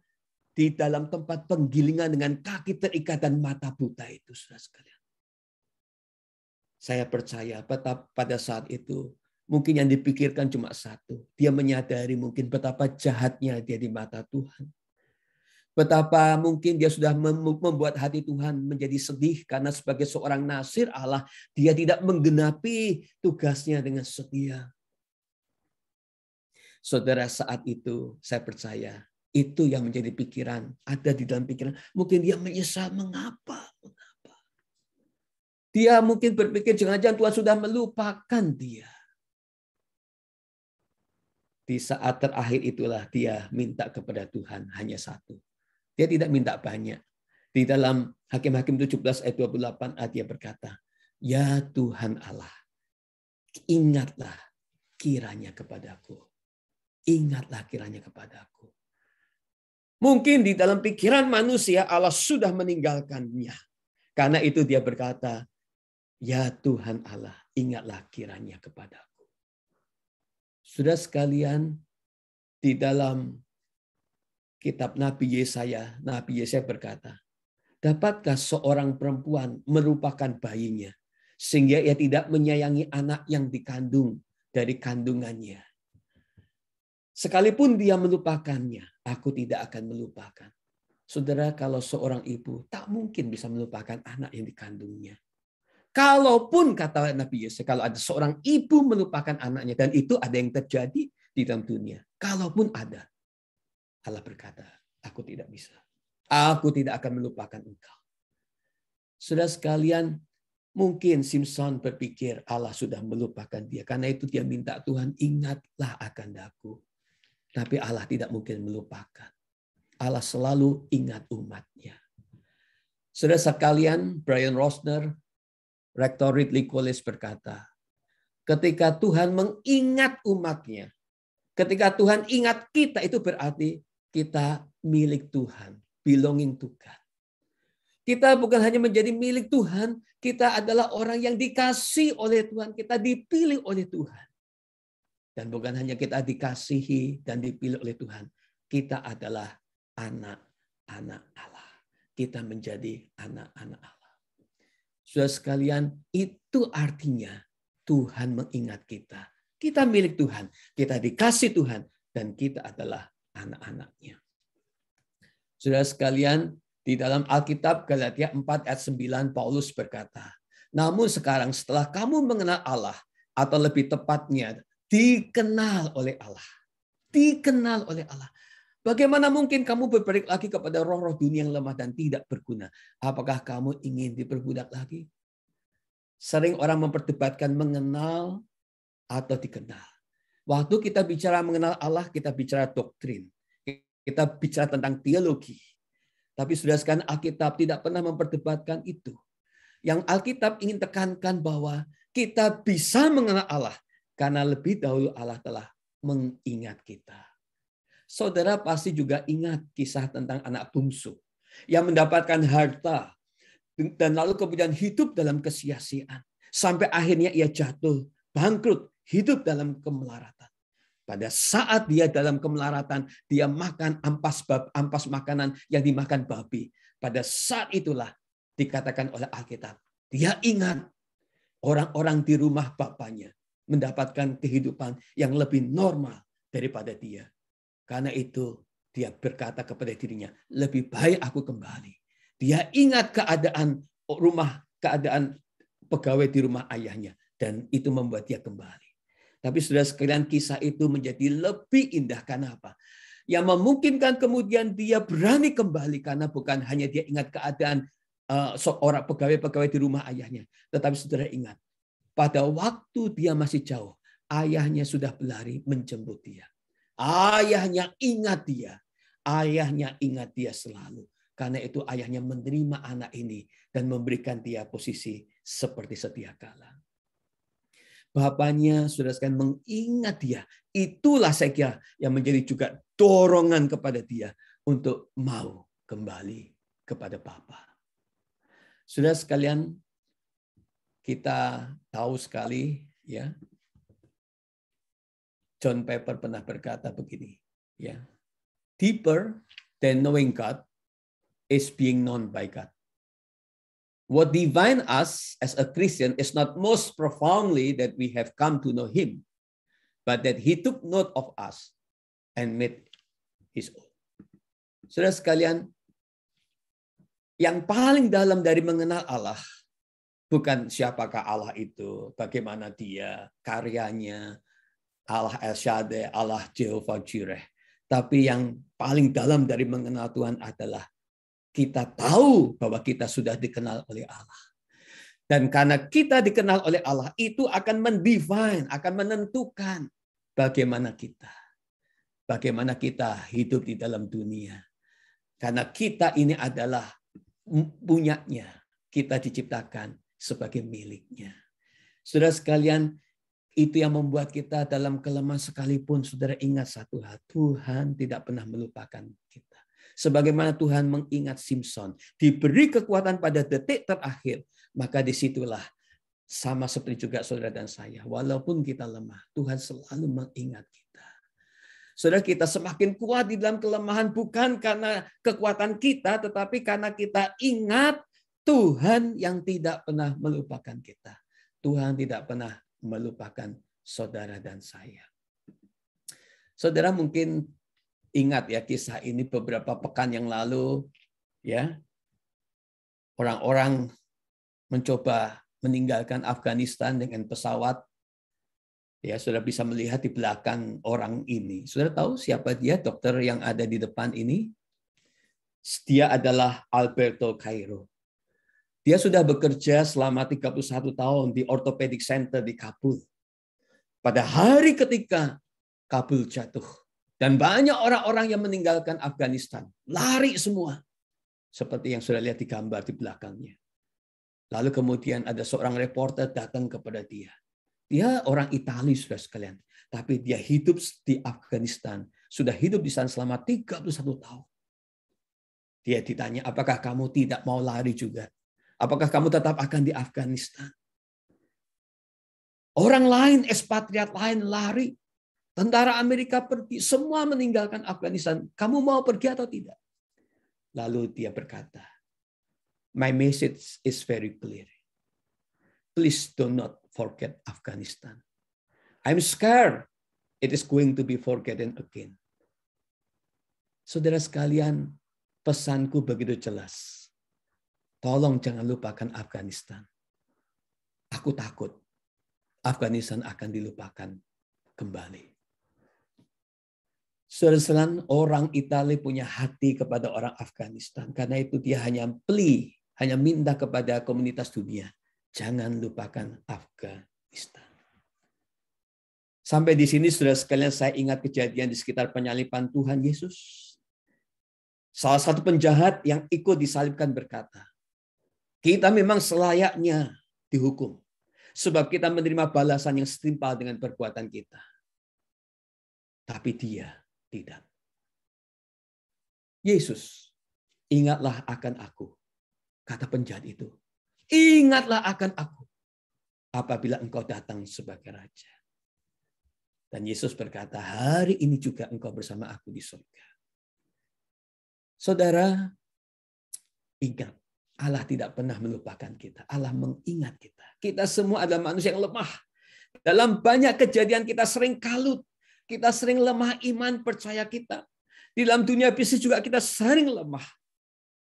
di dalam tempat penggilingan dengan kaki terikat dan mata buta itu, saudara sekalian? Saya percaya pada saat itu mungkin yang dipikirkan cuma satu. Dia menyadari mungkin betapa jahatnya dia di mata Tuhan. Betapa mungkin dia sudah membuat hati Tuhan menjadi sedih karena sebagai seorang nasir Allah, dia tidak menggenapi tugasnya dengan setia. Saudara, saat itu saya percaya itu yang menjadi pikiran, ada di dalam pikiran. Mungkin dia menyesal, mengapa? Dia mungkin berpikir jangan-jangan Tuhan sudah melupakan dia. Di saat terakhir itulah dia minta kepada Tuhan hanya satu. Dia tidak minta banyak. Di dalam Hakim-Hakim 17 ayat 28 dia berkata, ya Tuhan Allah, ingatlah kiranya kepadaku. Ingatlah kiranya kepadaku. Mungkin di dalam pikiran manusia Allah sudah meninggalkannya. Karena itu dia berkata, ya Tuhan Allah, ingatlah kiranya kepadaku. Sudah sekalian, di dalam kitab Nabi Yesaya berkata, dapatkah seorang perempuan melupakan bayinya, sehingga ia tidak menyayangi anak yang dikandung dari kandungannya? Sekalipun dia melupakannya, aku tidak akan melupakan. Saudara, kalau seorang ibu tak mungkin bisa melupakan anak yang dikandungnya. Kalaupun kata Nabi Yesus, kalau ada seorang ibu melupakan anaknya, dan itu ada yang terjadi di dalam dunia. Kalaupun ada, Allah berkata, aku tidak bisa. Aku tidak akan melupakan engkau. Saudara sekalian, mungkin Simson berpikir Allah sudah melupakan dia. Karena itu dia minta Tuhan, ingatlah akan aku. Tapi Allah tidak mungkin melupakan. Allah selalu ingat umatnya. Saudara sekalian, Brian Rosner Rektor Ridley College berkata, ketika Tuhan mengingat umatnya, ketika Tuhan ingat kita, itu berarti kita milik Tuhan, belonging to God. Kita bukan hanya menjadi milik Tuhan, kita adalah orang yang dikasih oleh Tuhan, kita dipilih oleh Tuhan. Dan bukan hanya kita dikasihi dan dipilih oleh Tuhan, kita adalah anak-anak Allah. Kita menjadi anak-anak Allah. Saudara sekalian, itu artinya Tuhan mengingat kita. Kita milik Tuhan, kita dikasih Tuhan, dan kita adalah anak-anaknya. Saudara sekalian, di dalam Alkitab Galatia 4 ayat 9 Paulus berkata, namun sekarang setelah kamu mengenal Allah, atau lebih tepatnya dikenal oleh Allah. Dikenal oleh Allah. Bagaimana mungkin kamu berbalik lagi kepada roh-roh dunia yang lemah dan tidak berguna? Apakah kamu ingin diperbudak lagi? Sering orang memperdebatkan mengenal atau dikenal. Waktu kita bicara mengenal Allah, kita bicara doktrin. Kita bicara tentang teologi. Tapi sudah sekarang Alkitab tidak pernah memperdebatkan itu. Yang Alkitab ingin tekankan bahwa kita bisa mengenal Allah karena lebih dahulu Allah telah mengingat kita. Saudara pasti juga ingat kisah tentang anak bungsu yang mendapatkan harta dan lalu kemudian hidup dalam kesia-siaan. Sampai akhirnya ia jatuh, bangkrut, hidup dalam kemelaratan. Pada saat dia dalam kemelaratan, dia makan ampas makanan yang dimakan babi. Pada saat itulah dikatakan oleh Alkitab, dia ingat orang-orang di rumah bapaknya mendapatkan kehidupan yang lebih normal daripada dia. Karena itu dia berkata kepada dirinya, lebih baik aku kembali. Dia ingat keadaan pegawai di rumah ayahnya. Dan itu membuat dia kembali. Tapi saudara sekalian, kisah itu menjadi lebih indah. Karena apa? Yang memungkinkan kemudian dia berani kembali. Karena bukan hanya dia ingat keadaan seorang pegawai-pegawai di rumah ayahnya. Tetapi saudara ingat, pada waktu dia masih jauh, ayahnya sudah berlari menjemput dia. Ayahnya ingat dia. Ayahnya ingat dia selalu. Karena itu ayahnya menerima anak ini dan memberikan dia posisi seperti sedia kala. Bapaknya sudah sekalian mengingat dia. Itulah saya kira yang menjadi juga dorongan kepada dia untuk mau kembali kepada Bapa. Saudara sekalian, kita tahu sekali ya. John Piper pernah berkata begini, ya. Deeper than knowing God is being known by God. What defines us as a Christian is not most profoundly that we have come to know Him, but that He took note of us and made His own. Saudara sekalian, yang paling dalam dari mengenal Allah bukan siapakah Allah itu, bagaimana Dia, karyanya, Allah El Shaddai, Allah Jehovah Jireh. Tapi yang paling dalam dari mengenal Tuhan adalah kita tahu bahwa kita sudah dikenal oleh Allah. Dan karena kita dikenal oleh Allah, itu akan mendefine, akan menentukan bagaimana kita hidup di dalam dunia. Karena kita ini adalah punyanya, kita diciptakan sebagai miliknya. Saudara sekalian, itu yang membuat kita dalam kelemahan sekalipun, saudara ingat satu hal, Tuhan tidak pernah melupakan kita. Sebagaimana Tuhan mengingat Simson, diberi kekuatan pada detik terakhir, maka disitulah sama seperti juga saudara dan saya. Walaupun kita lemah, Tuhan selalu mengingat kita. Saudara, kita semakin kuat di dalam kelemahan bukan karena kekuatan kita, tetapi karena kita ingat Tuhan yang tidak pernah melupakan kita. Tuhan tidak pernah melupakan saudara dan saya. Saudara mungkin ingat ya kisah ini beberapa pekan yang lalu, ya. Orang-orang mencoba meninggalkan Afghanistan dengan pesawat. Ya, saudara bisa melihat di belakang orang ini. Saudara tahu siapa dia, dokter yang ada di depan ini? Dia adalah Alberto Cairo. Dia sudah bekerja selama 31 tahun di Orthopedic Center di Kabul. Pada hari ketika Kabul jatuh. Dan banyak orang-orang yang meninggalkan Afghanistan. Lari semua. Seperti yang sudah lihat di gambar di belakangnya. Lalu kemudian ada seorang reporter datang kepada dia. Dia orang Italia, saudara sekalian. Tapi dia hidup di Afghanistan. Sudah hidup di sana selama 31 tahun. Dia ditanya, apakah kamu tidak mau lari juga? Apakah kamu tetap akan di Afghanistan? Orang lain, ekspatriat lain lari. Tentara Amerika pergi. Semua meninggalkan Afghanistan. Kamu mau pergi atau tidak? Lalu dia berkata, my message is very clear. Please do not forget Afghanistan. I'm scared it is going to be forgotten again. Saudara sekalian, pesanku begitu jelas. Tolong jangan lupakan Afghanistan. Aku takut Afghanistan akan dilupakan kembali. Saudara-saudara, orang Italia punya hati kepada orang Afghanistan. Karena itu dia hanya minta kepada komunitas dunia. Jangan lupakan Afghanistan. Sampai di sini, saudara sekalian, saya ingat kejadian di sekitar penyaliban Tuhan Yesus. Salah satu penjahat yang ikut disalibkan berkata, kita memang selayaknya dihukum. Sebab kita menerima balasan yang setimpal dengan perbuatan kita. Tapi dia tidak. Yesus, ingatlah akan aku. Kata penjahat itu. Ingatlah akan aku. Apabila engkau datang sebagai raja. Dan Yesus berkata, hari ini juga engkau bersama aku di surga. Saudara, ingat. Allah tidak pernah melupakan kita. Allah mengingat kita. Kita semua adalah manusia yang lemah. Dalam banyak kejadian kita sering kalut. Kita sering lemah iman percaya kita. Di dalam dunia bisnis juga kita sering lemah.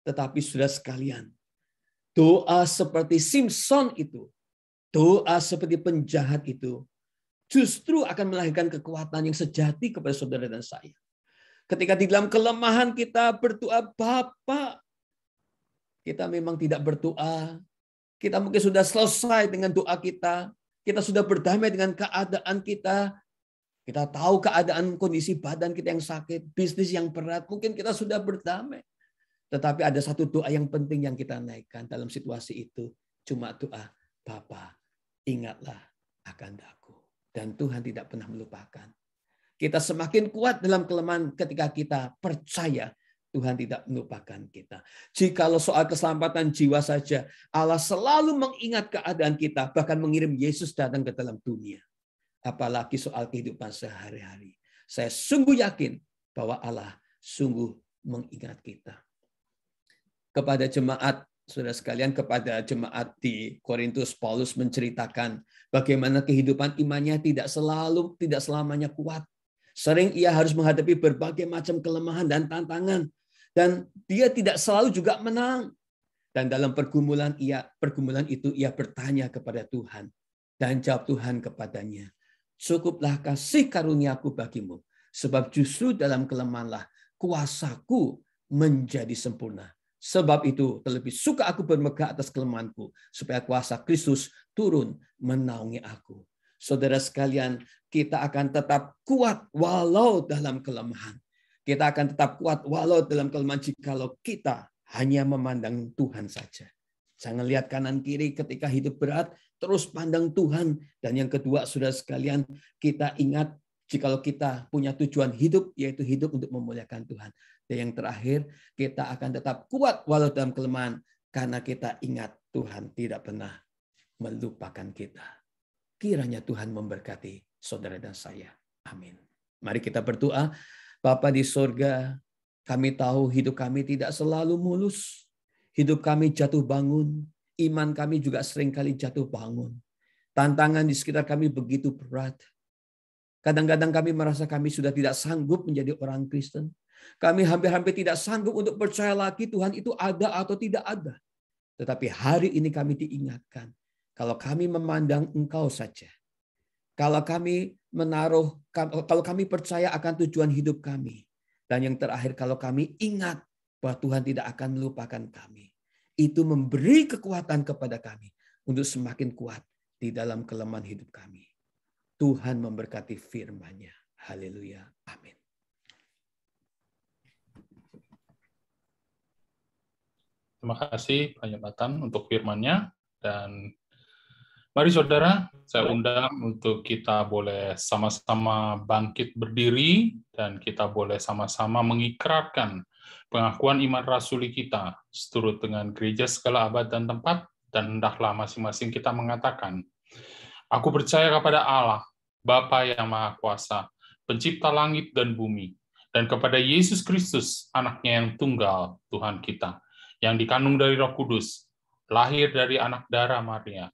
Tetapi sudah sekalian, doa seperti Simpson itu, doa seperti penjahat itu, justru akan melahirkan kekuatan yang sejati kepada saudara dan saya. Ketika di dalam kelemahan kita berdoa, Bapa, kita memang tidak berdoa. Kita mungkin sudah selesai dengan doa kita. Kita sudah berdamai dengan keadaan kita. Kita tahu keadaan kondisi badan kita yang sakit, bisnis yang berat. Mungkin kita sudah berdamai. Tetapi ada satu doa yang penting yang kita naikkan dalam situasi itu. Cuma doa, Bapa, ingatlah akan aku. Dan Tuhan tidak pernah melupakan. Kita semakin kuat dalam kelemahan ketika kita percaya Tuhan tidak melupakan kita. Jikalau soal keselamatan jiwa saja, Allah selalu mengingat keadaan kita, bahkan mengirim Yesus datang ke dalam dunia. Apalagi soal kehidupan sehari-hari. Saya sungguh yakin bahwa Allah sungguh mengingat kita. Kepada jemaat, saudara sekalian, kepada jemaat di Korintus, Paulus menceritakan bagaimana kehidupan imannya tidak selamanya kuat. Sering ia harus menghadapi berbagai macam kelemahan dan tantangan. Dan dia tidak selalu juga menang. Dan dalam pergumulan itu ia bertanya kepada Tuhan. Dan jawab Tuhan kepadanya, cukuplah kasih karuniaku bagimu. Sebab justru dalam kelemahanlah kuasaku menjadi sempurna. Sebab itu terlebih suka aku bermegah atas kelemahanku. Supaya kuasa Kristus turun menaungi aku. Saudara sekalian, kita akan tetap kuat walau dalam kelemahan. Kita akan tetap kuat walau dalam kelemahan jikalau kita hanya memandang Tuhan saja. Jangan lihat kanan kiri ketika hidup berat, terus pandang Tuhan. Dan yang kedua, saudara sekalian, kita ingat jikalau kita punya tujuan hidup, yaitu hidup untuk memuliakan Tuhan. Dan yang terakhir, kita akan tetap kuat walau dalam kelemahan, karena kita ingat Tuhan tidak pernah melupakan kita. Kiranya Tuhan memberkati saudara dan saya. Amin. Mari kita berdoa. Bapa di surga, kami tahu hidup kami tidak selalu mulus. Hidup kami jatuh bangun. Iman kami juga seringkali jatuh bangun. Tantangan di sekitar kami begitu berat. Kadang-kadang kami merasa kami sudah tidak sanggup menjadi orang Kristen. Kami hampir-hampir tidak sanggup untuk percaya lagi Tuhan itu ada atau tidak ada. Tetapi hari ini kami diingatkan. Kalau kami memandang Engkau saja. Kalau kami percaya akan tujuan hidup kami. Dan yang terakhir, kalau kami ingat bahwa Tuhan tidak akan melupakan kami. Itu memberi kekuatan kepada kami untuk semakin kuat di dalam kelemahan hidup kami. Tuhan memberkati firman-Nya. Haleluya. Amin. Terima kasih Pak Yonatan untuk firman-Nya. Dan mari saudara, saya undang untuk kita boleh sama-sama bangkit berdiri dan kita boleh sama-sama mengikrarkan pengakuan iman rasuli kita seturut dengan gereja segala abad dan tempat, dan hendaklah masing-masing kita mengatakan, aku percaya kepada Allah, Bapa yang Maha Kuasa, pencipta langit dan bumi, dan kepada Yesus Kristus, anaknya yang tunggal, Tuhan kita, yang dikandung dari Roh Kudus, lahir dari anak darah Maria,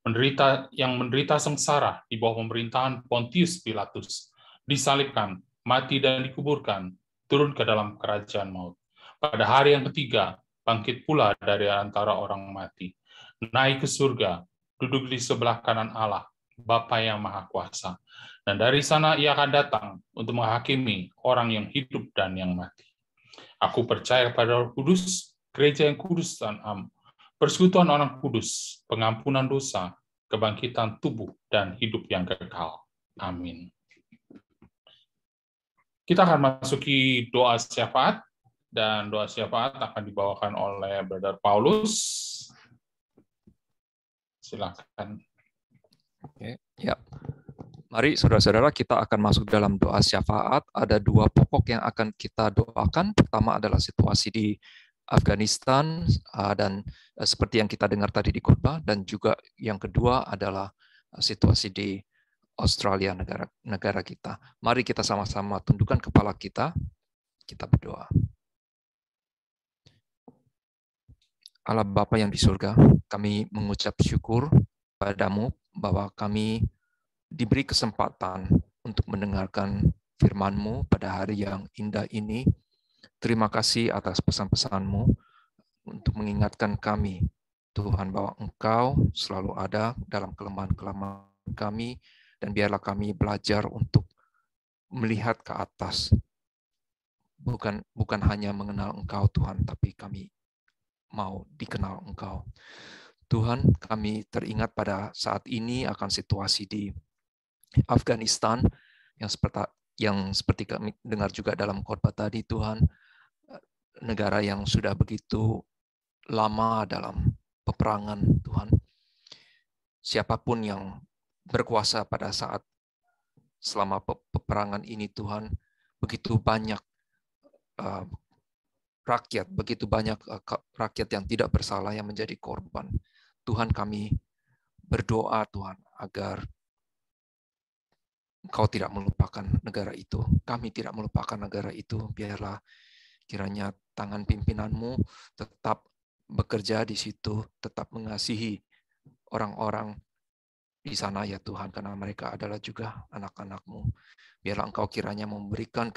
menderita sengsara di bawah pemerintahan Pontius Pilatus, disalibkan, mati dan dikuburkan, turun ke dalam kerajaan maut. Pada hari yang ketiga, bangkit pula dari antara orang mati, naik ke surga, duduk di sebelah kanan Allah, Bapa yang Maha Kuasa, dan dari sana ia akan datang untuk menghakimi orang yang hidup dan yang mati. Aku percaya pada Roh Kudus, gereja yang kudus dan am, persekutuan orang kudus, pengampunan dosa, kebangkitan tubuh, dan hidup yang kekal. Amin. Kita akan masuki doa syafaat, dan doa syafaat akan dibawakan oleh Brother Paulus. Silakan. Oke, ya. Mari saudara-saudara, kita akan masuk dalam doa syafaat. Ada dua pokok yang akan kita doakan. Pertama adalah situasi di Afghanistan, dan seperti yang kita dengar tadi di khotbah, dan juga yang kedua adalah situasi di Australia, negara kita. Mari kita sama-sama tundukkan kepala kita berdoa. Allah Bapa yang di surga, kami mengucap syukur padamu bahwa kami diberi kesempatan untuk mendengarkan firman-Mu pada hari yang indah ini. Terima kasih atas pesan-pesan-Mu untuk mengingatkan kami, Tuhan, bahwa Engkau selalu ada dalam kelemahan-kelemahan kami, dan biarlah kami belajar untuk melihat ke atas. Bukan hanya mengenal Engkau, Tuhan, tapi kami mau dikenal Engkau. Tuhan, kami teringat pada saat ini akan situasi di Afghanistan yang seperti kami dengar juga dalam khotbah tadi, Tuhan, negara yang sudah begitu lama dalam peperangan, Tuhan. Siapapun yang berkuasa pada saat selama peperangan ini, Tuhan, begitu banyak rakyat yang tidak bersalah yang menjadi korban. Tuhan, kami berdoa, Tuhan, agar Engkau tidak melupakan negara itu. Kami tidak melupakan negara itu. Biarlah kiranya tangan pimpinan-Mu tetap bekerja di situ, tetap mengasihi orang-orang di sana, ya Tuhan, karena mereka adalah juga anak-anak-Mu. Biarlah Engkau kiranya memberikan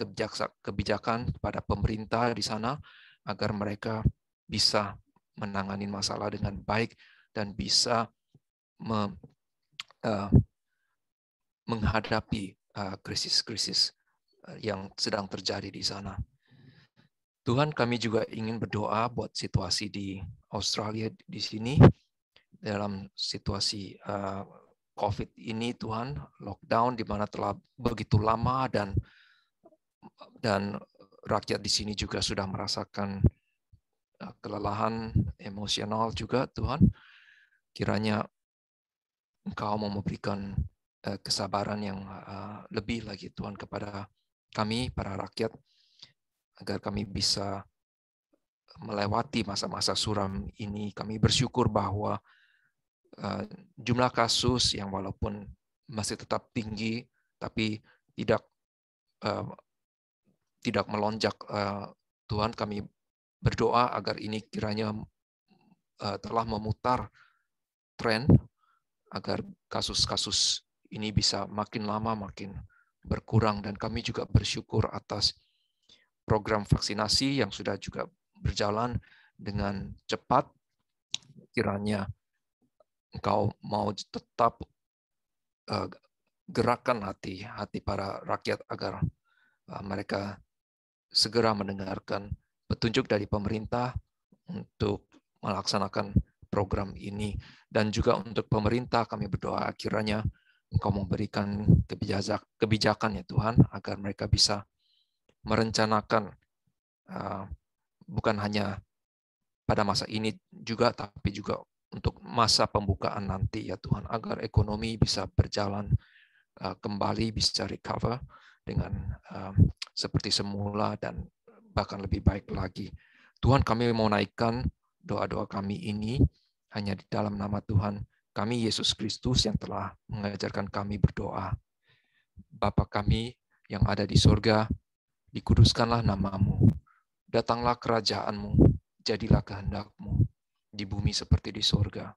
kebijakan kepada pemerintah di sana, agar mereka bisa menangani masalah dengan baik dan bisa menghadapi krisis-krisis yang sedang terjadi di sana. Tuhan, kami juga ingin berdoa buat situasi di Australia di sini, dalam situasi COVID ini, Tuhan, lockdown di mana telah begitu lama, dan rakyat di sini juga sudah merasakan kelelahan emosional juga, Tuhan. Kiranya Engkau mau memberikan kesabaran yang lebih lagi, Tuhan, kepada kami, para rakyat, agar kami bisa melewati masa-masa suram ini. Kami bersyukur bahwa jumlah kasus yang walaupun masih tetap tinggi, tapi tidak melonjak. Tuhan, kami berdoa agar ini kiranya telah memutar tren, agar kasus-kasus ini bisa makin lama makin berkurang. Dan kami juga bersyukur atas program vaksinasi yang sudah juga berjalan dengan cepat. Kiranya Engkau mau tetap gerakkan hati para rakyat agar mereka segera mendengarkan petunjuk dari pemerintah untuk melaksanakan program ini. Dan juga untuk pemerintah kami berdoa kiranya Engkau memberikan kebijakan, ya Tuhan, agar mereka bisa merencanakan bukan hanya pada masa ini juga, tapi juga untuk masa pembukaan nanti ya Tuhan, agar ekonomi bisa berjalan kembali, bisa recover dengan seperti semula dan bahkan lebih baik lagi. Tuhan, kami mau naikkan doa-doa kami ini hanya di dalam nama Tuhan kami Yesus Kristus yang telah mengajarkan kami berdoa. Bapa kami yang ada di surga, dikuduskanlah namamu, datanglah kerajaan-Mu, jadilah kehendak-Mu di bumi seperti di surga.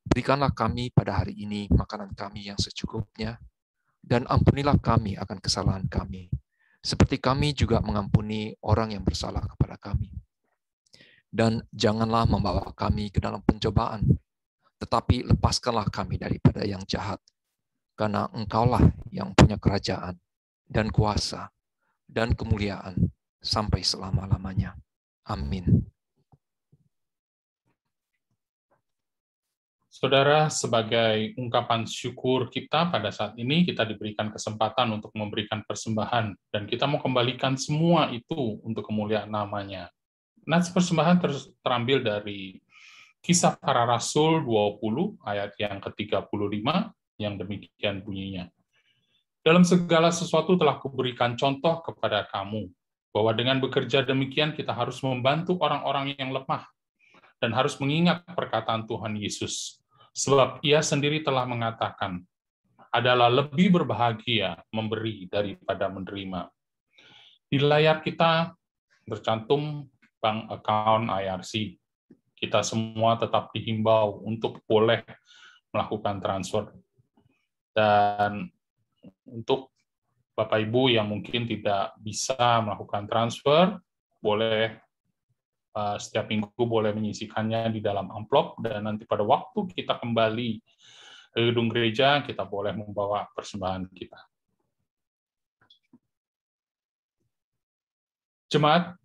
Berikanlah kami pada hari ini makanan kami yang secukupnya, dan ampunilah kami akan kesalahan kami, seperti kami juga mengampuni orang yang bersalah kepada kami. Dan janganlah membawa kami ke dalam pencobaan, tetapi lepaskanlah kami daripada yang jahat, karena Engkaulah yang punya kerajaan, dan kuasa, dan kemuliaan, sampai selama-lamanya. Amin. Saudara, sebagai ungkapan syukur kita pada saat ini, kita diberikan kesempatan untuk memberikan persembahan, dan kita mau kembalikan semua itu untuk kemuliaan namanya. Nah, persembahan terambil dari Kisah Para Rasul 20 ayat yang ke-35 yang demikian bunyinya. Dalam segala sesuatu telah kuberikan contoh kepada kamu, bahwa dengan bekerja demikian kita harus membantu orang-orang yang lemah dan harus mengingat perkataan Tuhan Yesus. Sebab ia sendiri telah mengatakan, adalah lebih berbahagia memberi daripada menerima. Di layar kita bercantum bank account IRC. Kita semua tetap dihimbau untuk boleh melakukan transfer. Dan untuk Bapak Ibu yang mungkin tidak bisa melakukan transfer, boleh setiap minggu boleh menyisikannya di dalam amplop, dan nanti pada waktu kita kembali ke gedung gereja, kita boleh membawa persembahan kita. Jemaat,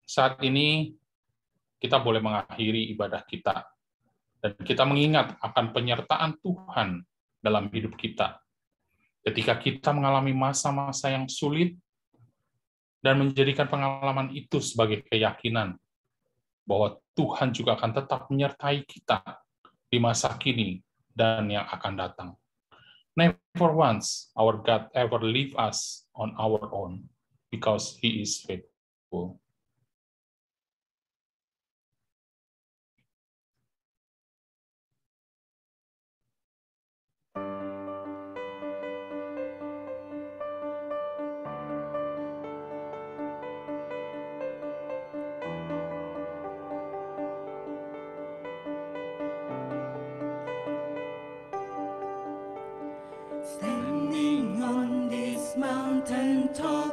saat ini kita boleh mengakhiri ibadah kita, dan kita mengingat akan penyertaan Tuhan dalam hidup kita. Ketika kita mengalami masa-masa yang sulit, dan menjadikan pengalaman itu sebagai keyakinan bahwa Tuhan juga akan tetap menyertai kita di masa kini dan yang akan datang. Never once our God ever leave us on our own, because He is faithful. Standing on this mountain top,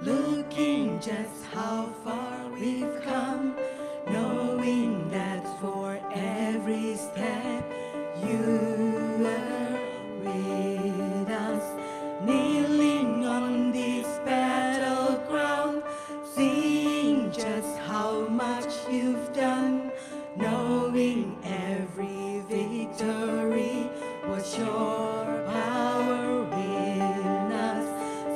looking just how far we've come, knowing that for every step you are with us, kneeling on this battleground, seeing just how much you've done, knowing every victory was your power in us.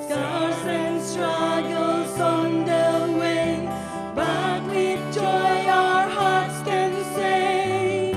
Scars and struggles on the way, but with joy our hearts can say,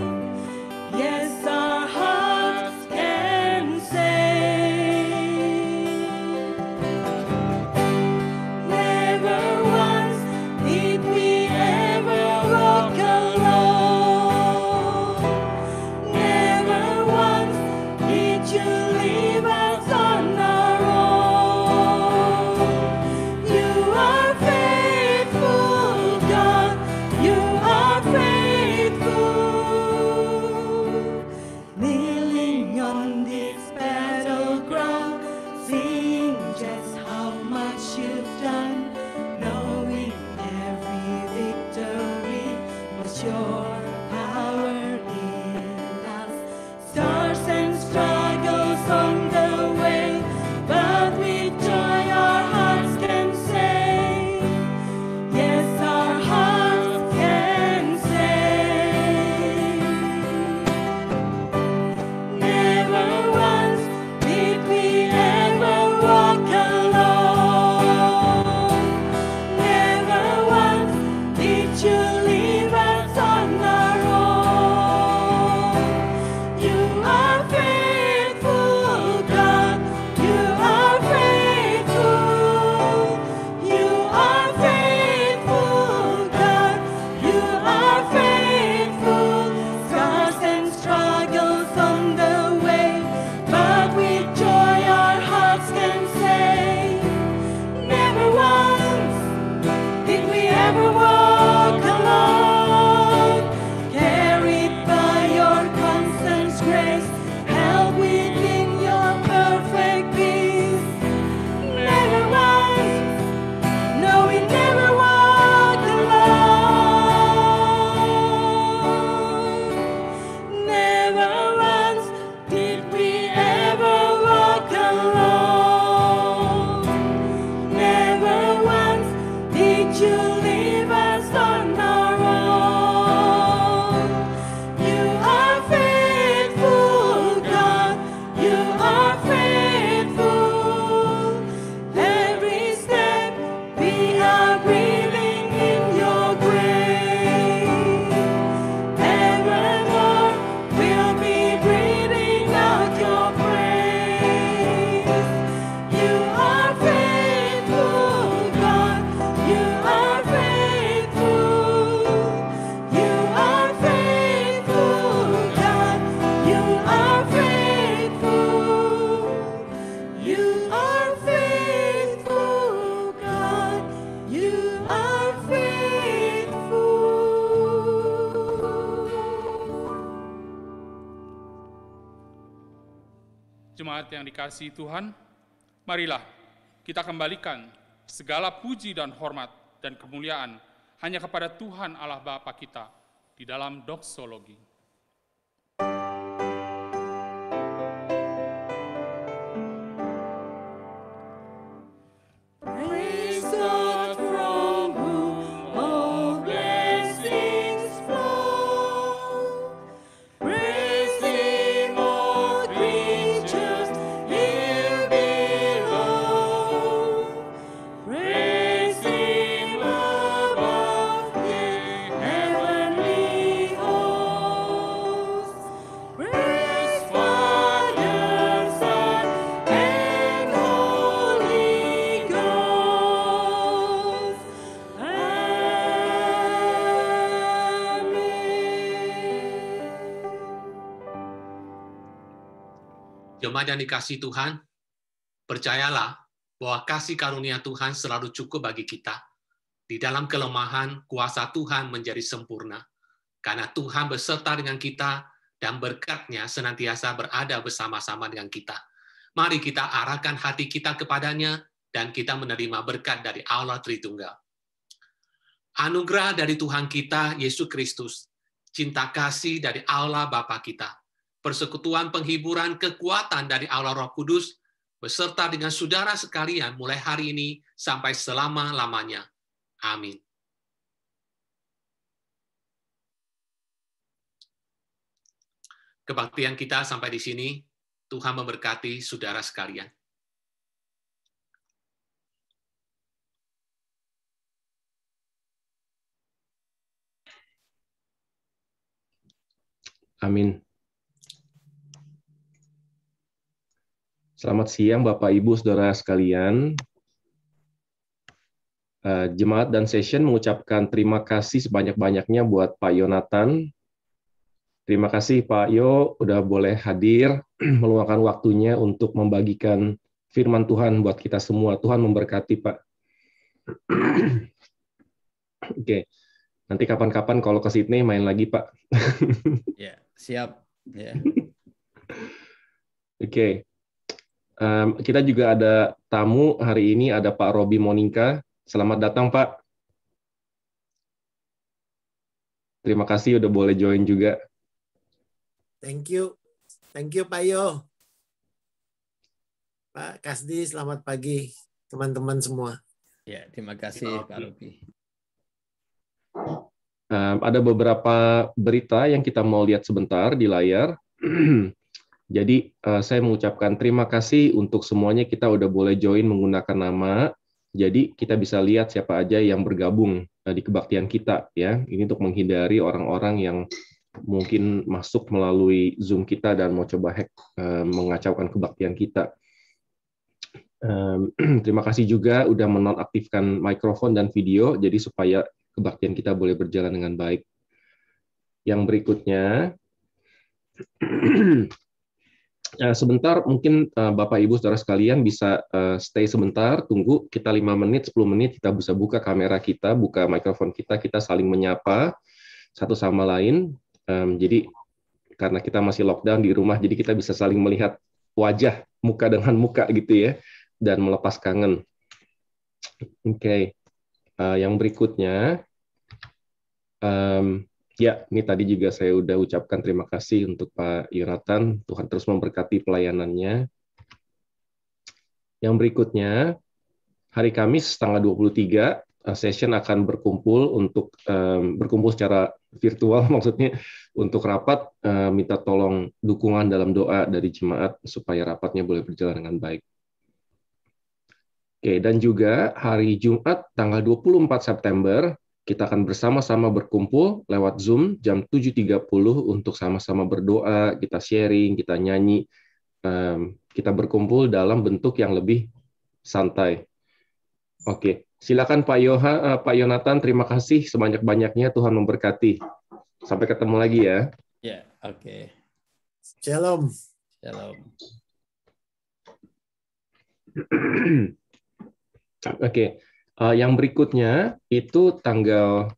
Jemaat yang dikasihi Tuhan, marilah kita kembalikan segala puji dan hormat dan kemuliaan hanya kepada Tuhan Allah Bapa kita di dalam doksologi. Praise God from whom all blessings flow. Praise Him, all creatures here below. Praise Him above the heavenly hosts. Praise Father, Son, and Holy Ghost. Amen. Jemaat yang dikasihi Tuhan, percayalah bahwa kasih karunia Tuhan selalu cukup bagi kita. Di dalam kelemahan, kuasa Tuhan menjadi sempurna. Karena Tuhan beserta dengan kita dan berkat-Nya senantiasa berada bersama-sama dengan kita. Mari kita arahkan hati kita kepadanya dan kita menerima berkat dari Allah Tritunggal. Anugerah dari Tuhan kita, Yesus Kristus, cinta kasih dari Allah Bapa kita, persekutuan penghiburan kekuatan dari Allah Roh Kudus, beserta dengan saudara sekalian mulai hari ini sampai selama-lamanya. Amin. Kebaktian kita sampai di sini. Tuhan memberkati saudara sekalian. Amin. Selamat siang Bapak Ibu Saudara sekalian. Jemaat dan session mengucapkan terima kasih sebanyak-banyaknya buat Pak Yonatan. Terima kasih Pak Yo udah boleh hadir, meluangkan waktunya untuk membagikan firman Tuhan buat kita semua. Tuhan memberkati Pak. Oke, nanti kapan-kapan kalau ke Sydney main lagi Pak. Ya, siap. Ya. Oke. Kita juga ada tamu hari ini, ada Pak Robi Monika. Selamat datang, Pak. Terima kasih udah boleh join juga. Thank you, Pak Yo. Pak Kasdi, selamat pagi teman-teman semua. Ya, terima kasih Pak Robi. Ada beberapa berita yang kita mau lihat sebentar di layar. Jadi saya mengucapkan terima kasih untuk semuanya, kita udah boleh join menggunakan nama. Jadi kita bisa lihat siapa aja yang bergabung di kebaktian kita ya. Ini untuk menghindari orang-orang yang mungkin masuk melalui Zoom kita dan mau coba hack mengacaukan kebaktian kita. Terima kasih juga udah menonaktifkan mikrofon dan video jadi supaya kebaktian kita boleh berjalan dengan baik. Yang berikutnya sebentar, mungkin Bapak Ibu Saudara sekalian bisa stay sebentar, tunggu kita 5 menit, 10 menit, kita bisa buka kamera kita, buka mikrofon kita saling menyapa satu sama lain. Jadi karena kita masih lockdown di rumah, jadi kita bisa saling melihat wajah, muka dengan muka gitu ya, dan melepas kangen. Oke. Yang berikutnya, ya, ini tadi juga saya udah ucapkan terima kasih untuk Pak Yonatan. Tuhan terus memberkati pelayanannya. Yang berikutnya, hari Kamis tanggal 23, session akan berkumpul untuk berkumpul secara virtual, maksudnya untuk rapat, minta tolong dukungan dalam doa dari jemaat supaya rapatnya boleh berjalan dengan baik. Oke, dan juga hari Jumat tanggal 24 September, kita akan bersama-sama berkumpul lewat Zoom jam 7.30 untuk sama-sama berdoa, kita sharing, kita nyanyi, kita berkumpul dalam bentuk yang lebih santai. Oke, silakan Pak Yonatan, terima kasih sebanyak-banyaknya, Tuhan memberkati. Sampai ketemu lagi ya. Ya, oke. Shalom. Shalom. Oke. Yang berikutnya itu tanggal,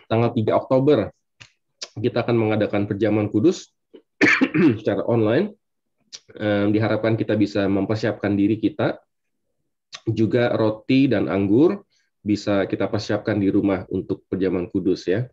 tanggal 3 Oktober. kita akan mengadakan perjamuan kudus secara online. Diharapkan kita bisa mempersiapkan diri kita. Juga roti dan anggur bisa kita persiapkan di rumah untuk perjamuan kudus ya.